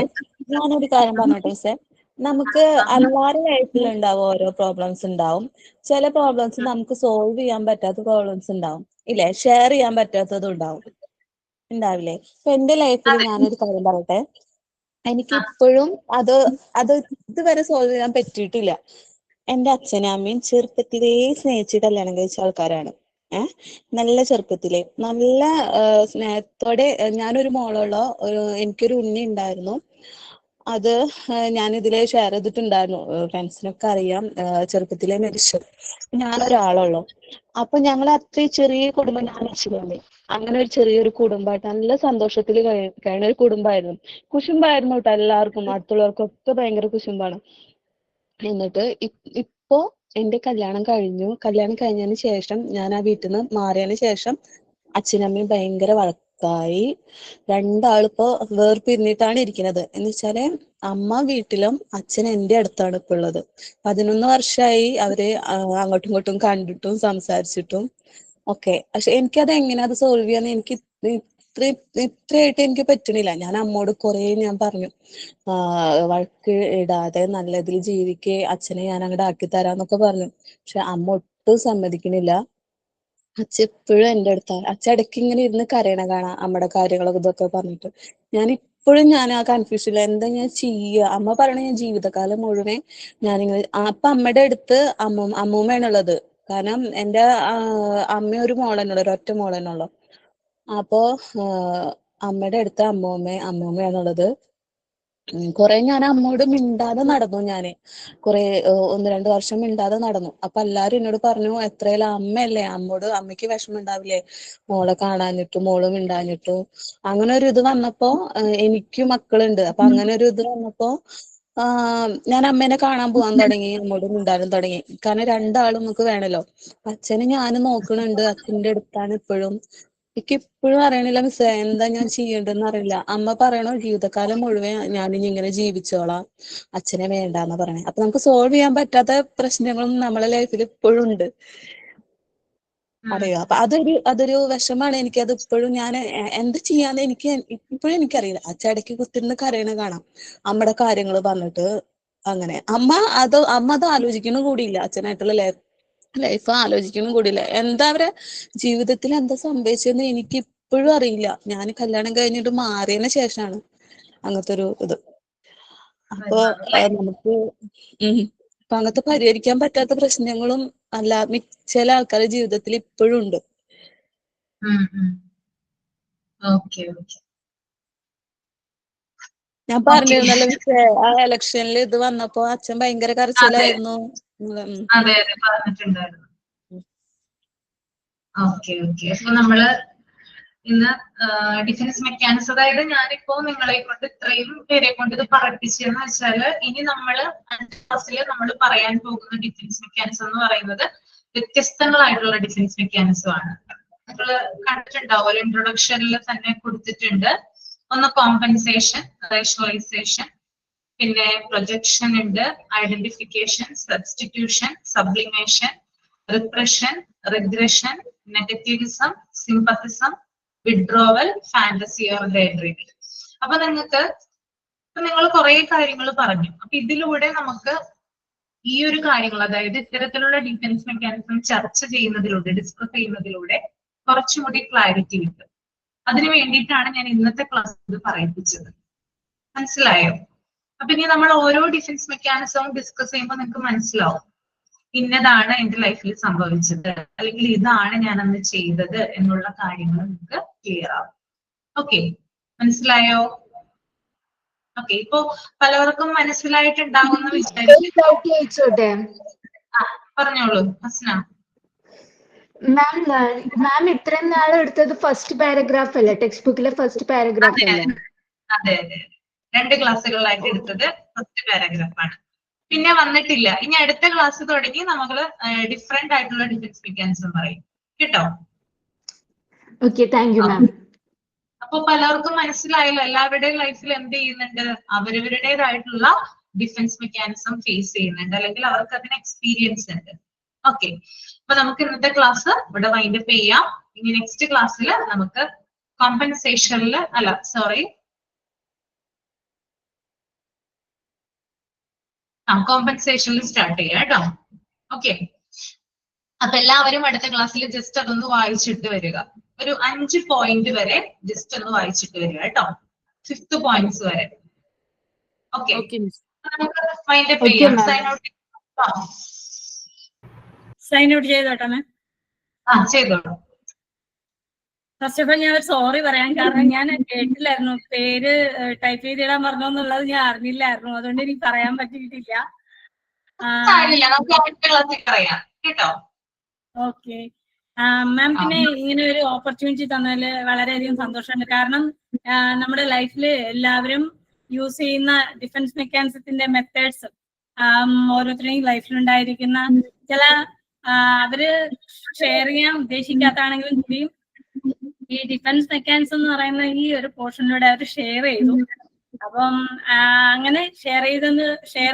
G: ഞാനൊരു കാര്യം പറഞ്ഞോട്ടെ മിസ്സേ. നമുക്ക് എല്ലാവരുടെ ലൈഫിൽ ഉണ്ടാവും ഓരോ പ്രോബ്ലംസ് ഉണ്ടാവും. ചില പ്രോബ്ലംസ് നമുക്ക് സോൾവ് ചെയ്യാൻ പറ്റാത്ത പ്രോബ്ലംസ് ഉണ്ടാവും, ഇല്ലേ? ഷെയർ ചെയ്യാൻ പറ്റാത്തതും ഉണ്ടാവില്ലേ? ഇപ്പൊ എന്റെ ലൈഫിൽ ഞാനൊരു കാര്യം പറയട്ടെ. എനിക്ക് ഇപ്പോഴും അത് ഇതുവരെ സോൾവ് ചെയ്യാൻ പറ്റിയിട്ടില്ല. എന്റെ അച്ഛനും അമ്മയും ചെറുപ്പത്തിലേ സ്നേഹിച്ച് കല്യാണം കഴിച്ച ആൾക്കാരാണ്. നല്ല ചെറുപ്പത്തിലെ നല്ല സ്നേഹത്തോടെ. ഞാനൊരു മോളുള്ള എനിക്കൊരു ഉണ്ണി ഉണ്ടായിരുന്നു. അത് ഞാൻ ഇതിലെ ഷെയർ ചെയ്തിട്ടുണ്ടായിരുന്നു. ഫ്രണ്ട്സിനൊക്കെ അറിയാം. ചെറുപ്പത്തിലെ മരിച്ചു. ഞാനൊരാളുള്ളൂ. അപ്പൊ ഞങ്ങൾ അത്രയും ചെറിയ കുടുംബം, ഞാൻ അച്ഛനമ്മ അങ്ങനെ ഒരു ചെറിയൊരു കുടുംബമായിട്ട് നല്ല സന്തോഷത്തിൽ കഴിയുന്ന ഒരു കുടുംബമായിരുന്നു. കുശുമ്പായിരുന്നു കേട്ടോ എല്ലാവർക്കും, അടുത്തുള്ളവർക്കൊക്കെ ഭയങ്കര കുശുമ്പാണ്. എന്നിട്ട് ഇപ്പോ എന്റെ കല്യാണം കഴിഞ്ഞതിന് ശേഷം, ഞാൻ ആ വീട്ടിൽ നിന്ന് മാറിയതിന് ശേഷം അച്ഛനമ്മയും ഭയങ്കര വഴക്കായി. രണ്ടാളിപ്പോ വേർപിരിഞ്ഞിട്ടാണ് ഇരിക്കുന്നത്. എന്ന് വെച്ചാല് അമ്മ വീട്ടിലും അച്ഛൻ എന്റെ അടുത്താണ് ഇപ്പൊ ഉള്ളത്. 11 വർഷമായി അവര് അങ്ങോട്ടും ഇങ്ങോട്ടും കണ്ടിട്ടും സംസാരിച്ചിട്ടും ഒക്കെ. പക്ഷെ എനിക്കത് എങ്ങനെയാ അത് സോൾവ് ചെയ്യാന്ന് എനിക്ക് ഇത്രയായിട്ട് എനിക്ക് പറ്റണില്ല. ഞാൻ അമ്മോട് ഞാൻ പറഞ്ഞു, വഴക്ക് ഇടാതെ നല്ലതിൽ ജീവിക്ക്, അച്ഛനെ ഞാൻ അങ്ങോട്ട് ആക്കി തരാന്നൊക്കെ പറഞ്ഞു. പക്ഷെ അമ്മ ഒട്ടും സമ്മതിക്കണില്ല. അച്ഛൻ എപ്പോഴും എന്റെ അടുത്താണ്. അച്ഛൻ ഇടയ്ക്ക് ഇങ്ങനെ ഇരുന്ന് കരയണ കാണാം അമ്മയുടെ കാര്യങ്ങളൊക്കെ ഇതൊക്കെ പറഞ്ഞിട്ട്. ഞാൻ ആ കൺഫ്യൂഷനിൽ എന്താ ഞാൻ ചെയ്യുക. അമ്മ പറയണ ഞാൻ ജീവിതകാലം മുഴുവൻ ഞാനിങ്ങനെ. അപ്പൊ അമ്മയുടെ അടുത്ത് അമ്മൂമ്മയാണുള്ളത്. കാരണം എന്റെ അമ്മ ഒരു മോളെന്നുള്ളു, ഒരൊറ്റ മോളെന്നുള്ളു. അപ്പോ അമ്മയുടെ അടുത്ത് അമ്മൂമ്മയാണുള്ളത്. കുറെ ഞാൻ അമ്മയോട് മിണ്ടാതെ നടന്നു. ഞാന് 1-2 വർഷം മിണ്ടാതെ നടന്നു. അപ്പൊ എല്ലാരും എന്നോട് പറഞ്ഞു, എത്രയാലും അമ്മയല്ലേ, അമ്മയ്ക്ക് വിഷമം ഉണ്ടാവില്ലേ മോളെ കാണാഞ്ഞിട്ടും മോള് മിണ്ടാഞ്ഞിട്ടും. അങ്ങനെ ഒരു ഇത് വന്നപ്പോ, എനിക്ക് മക്കളുണ്ട്. അപ്പൊ അങ്ങനെ ഒരു ഇത് വന്നപ്പോ ഞാൻ അമ്മേനെ കാണാൻ പോകാൻ തുടങ്ങി, അമ്മോട് മിണ്ടാനും തുടങ്ങി. കാരണം രണ്ടാളും നമുക്ക് വേണല്ലോ. അച്ഛനെ ഞാനും നോക്കണുണ്ട്, അച്ഛന്റെ അടുത്താണ് ഇപ്പോഴും. എനിക്ക് ഇപ്പോഴും അറിയണില്ല മിസ്സേ, എന്താ ഞാൻ ചെയ്യേണ്ടതെന്ന് അറിയില്ല. അമ്മ പറയണോ ജീവിതകാലം മുഴുവൻ ഞാനിനി ഇങ്ങനെ ജീവിച്ചോളാം, അച്ഛനെ വേണ്ടാന്ന് പറയണേ. അപ്പൊ നമുക്ക് സോൾവ് ചെയ്യാൻ പറ്റാത്ത പ്രശ്നങ്ങളും നമ്മളെ ലൈഫിൽ ഇപ്പോഴും ഉണ്ട്, അറിയോ? അപ്പൊ അതൊരു വിഷമാണ് എനിക്ക്. അത് ഇപ്പോഴും ഞാൻ എന്ത് ചെയ്യാന്ന് ഇപ്പോഴും എനിക്കറിയില്ല. അച്ഛൻ ഇടയ്ക്ക് കുത്തിരുന്ന് കരയണ കാണാം അമ്മയുടെ കാര്യങ്ങൾ പറഞ്ഞിട്ട്. അങ്ങനെ അമ്മ അത് ആലോചിക്കണം കൂടിയില്ല. അച്ഛനായിട്ടുള്ള ലൈഫ് ആലോചിക്കണം കൂടിയില്ല. എന്താ അവരെ ജീവിതത്തിൽ എന്താ സംഭവിച്ചതെന്ന് എനിക്ക് ഇപ്പോഴും അറിയില്ല. ഞാൻ കല്യാണം കഴിഞ്ഞിട്ട് മാറിയതിന് ശേഷമാണ് അങ്ങനത്തെ ഒരു ഇത്. അപ്പൊ നമുക്ക് അപ്പൊ അങ്ങനത്തെ പരിഹരിക്കാൻ പറ്റാത്ത പ്രശ്നങ്ങളും ചില ആൾക്കാരുടെ ജീവിതത്തിൽ ഇപ്പോഴും ഉണ്ട്. ഞാൻ പറഞ്ഞിരുന്നല്ലോ മിസ്സേ, ആ ഇലക്ഷനിൽ ഇത് വന്നപ്പോ അച്ഛൻ ഭയങ്കര കരച്ചിലായിരുന്നു.
A: അതെ അതെ പറഞ്ഞിട്ടുണ്ടായിരുന്നു. ഓക്കെ. അപ്പൊ നമ്മള് ഇന്ന് ഡിഫൻസ് മെക്കാനിസം, അതായത് ഞാനിപ്പോ നിങ്ങളെ കൊണ്ട് ഇത്രയും പേരെ കൊണ്ട് ഇത് പറയിപ്പിച്ചെന്ന് വെച്ചാല്, ഇനി നമ്മള് 5ാം ക്ലാസ്സിൽ നമ്മൾ പറയാൻ പോകുന്ന ഡിഫൻസ് മെക്കാനിസം എന്ന് പറയുന്നത് വ്യത്യസ്തങ്ങളായിട്ടുള്ള ഡിഫൻസ് മെക്കാനിസം ആണ്. നമ്മള് കണ്ടിട്ടുണ്ടാവുമല്ലോ, ഇൻട്രൊഡക്ഷനിൽ തന്നെ കൊടുത്തിട്ടുണ്ട്. ഒന്ന് കോമ്പൻസേഷൻ, റേഷണലൈസേഷൻ, പിന്നെ പ്രൊജക്ഷൻ ഉണ്ട്, identification, substitution, sublimation, repression, regression, negativism, sympathism, withdrawal, fantasy or day dreaming. അപ്പൊ നിങ്ങൾ കുറെ കാര്യങ്ങൾ പറഞ്ഞു. അപ്പൊ ഇതിലൂടെ നമുക്ക് ഈ ഒരു കാര്യങ്ങൾ, അതായത് ഇത്തരത്തിലുള്ള ഡിഫൻസ് മെക്കാനിസം ചർച്ച ചെയ്യുന്നതിലൂടെ, ഡിസ്കസ് ചെയ്യുന്നതിലൂടെ കുറച്ചുകൂടി ക്ലാരിറ്റി കിട്ടും. അതിനു വേണ്ടിയിട്ടാണ് ഞാൻ ഇന്നത്തെ ക്ലാസ് ഇത് പറയിപ്പിച്ചത്. മനസ്സിലായോ? അപ്പൊ ഇനി നമ്മൾ ഓരോ ഡിഫൻസ് മെക്കാനിസവും ഡിസ്കസ് ചെയ്യുമ്പോൾ നിങ്ങൾക്ക് മനസ്സിലാവും, ഇന്നതാണ് എന്റെ ലൈഫിൽ സംഭവിച്ചത്, അല്ലെങ്കിൽ ഇതാണ് ഞാൻ അന്ന് ചെയ്തത് എന്നുള്ള കാര്യങ്ങൾ നിങ്ങൾക്ക് ക്ലിയർ ആവും. ഓക്കെ, മനസ്സിലായോ? ഓക്കെ, ഇപ്പൊ പലവർക്കും മനസ്സിലായിട്ടുണ്ടാകുന്ന
B: വിചാരിച്ചോട്ടെ.
A: പറഞ്ഞോളൂ ഹസ്ന.
B: മാം ഇത്രയും നാൾ എടുത്തത് ഫസ്റ്റ് പാരഗ്രാഫ് അല്ലേ? ടെക്സ്റ്റ് ബുക്കിലെ ഫസ്റ്റ് പാരഗ്രാഫ് അല്ലേ?
A: അതെ, 2 ക്ലാസ്സുകളിലായിട്ട് എടുത്തത് ഫസ്റ്റ് പാരഗ്രാഫ് ആണ്. പിന്നെ വന്നിട്ടില്ല. ഇനി അടുത്ത ക്ലാസ് തുടങ്ങി നമ്മൾ ഡിഫറെന്റ് ആയിട്ടുള്ള ഡിഫൻസ് മെക്കാനിസം പറയും കേട്ടോ.
B: ഓക്കെ, താങ്ക് യു മാം.
A: അപ്പൊ പലർക്കും മനസ്സിലായല്ലോ, എല്ലാവരുടെയും ലൈഫിൽ എന്ത് ചെയ്യുന്നുണ്ട്, അവരവരുടേതായിട്ടുള്ള ഡിഫൻസ് മെക്കാനിസം ഫേസ് ചെയ്യുന്നുണ്ട്, അല്ലെങ്കിൽ അവർക്ക് അതിന് എക്സ്പീരിയൻസ് ഉണ്ട്. ഓക്കെ, അപ്പൊ നമുക്ക് ഇന്നത്തെ ക്ലാസ് ഇവിടെ വൈൻഡപ്പ് ചെയ്യാം. ഇനി നെക്സ്റ്റ് ക്ലാസ്സിൽ നമുക്ക് കോമ്പൻസേഷനിൽ കോമ്പൻസേഷനിൽ സ്റ്റാർട്ട് ചെയ്യാം കേട്ടോ. ഓക്കെ, അപ്പൊ എല്ലാവരും അടുത്ത ക്ലാസ്സിൽ ജസ്റ്റ് അതൊന്ന് വായിച്ചിട്ട് വരിക. ഒരു 5 പോയിന്റ് വരെ ജസ്റ്റ് ഒന്ന് വായിച്ചിട്ട് വരിക കേട്ടോ, 5th പോയിന്റ്സ് വരെ. ഓക്കെ, നമുക്ക് വൈൻഡപ്പ് ചെയ്യാം.
C: സൈൻ ഔട്ട് ചെയ്തോട്ടെ മാം.
A: ചെയ്തോളൂ.
C: ഫസ്റ്റ് ഓഫ് ഓൾ ഞാൻ ഒരു സോറി പറയാൻ കാരണം ഞാൻ കേട്ടില്ലായിരുന്നു, പേര് ടൈപ്പ് ചെയ്തിടാൻ പറഞ്ഞു എന്നുള്ളത് ഞാൻ അറിഞ്ഞില്ലായിരുന്നു, അതുകൊണ്ട് എനിക്ക് പറയാൻ പറ്റിയിട്ടില്ല. ഓക്കെ മാം, പിന്നെ ഇങ്ങനെ ഒരു ഓപ്പർച്യൂണിറ്റി തന്നതിൽ വളരെയധികം സന്തോഷമുണ്ട്. കാരണം നമ്മുടെ ലൈഫിൽ എല്ലാവരും യൂസ് ചെയ്യുന്ന ഡിഫൻസ് മെക്കാനിസത്തിന്റെ മെത്തേഡ്സ് ഓരോരുത്തരുടെയും ലൈഫിലുണ്ടായിരിക്കുന്ന ചില അവര് ഷെയർ ചെയ്യാൻ ഉദ്ദേശിക്കാത്താണെങ്കിലും കൂടിയും ഈ ഡിഫൻസ് മെക്കാനിസം എന്ന് പറയുന്ന ഈ ഒരു പോർഷനിലൂടെ അവർ ഷെയർ ചെയ്തു. അപ്പം അങ്ങനെ ഷെയർ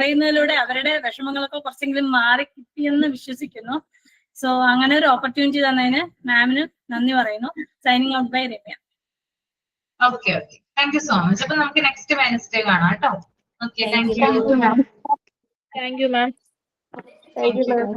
C: ചെയ്യുന്നതിലൂടെ അവരുടെ വിഷമങ്ങളൊക്കെ കുറച്ചെങ്കിലും മാറി കിട്ടിയെന്ന് വിശ്വസിക്കുന്നു. സോ അങ്ങനെ ഒരു ഓപ്പർച്യൂണിറ്റി തന്നതിന് മാമിന് നന്ദി പറയുന്നു. Signing out by Ramya.
A: Okay, thank you so much. അപ്പൊ നമുക്ക് നെക്സ്റ്റ് വെനസ്ഡേ കാണാം കേട്ടോ. Okay, thank you.
C: Thank you ma'am.
J: Thank you ma'am.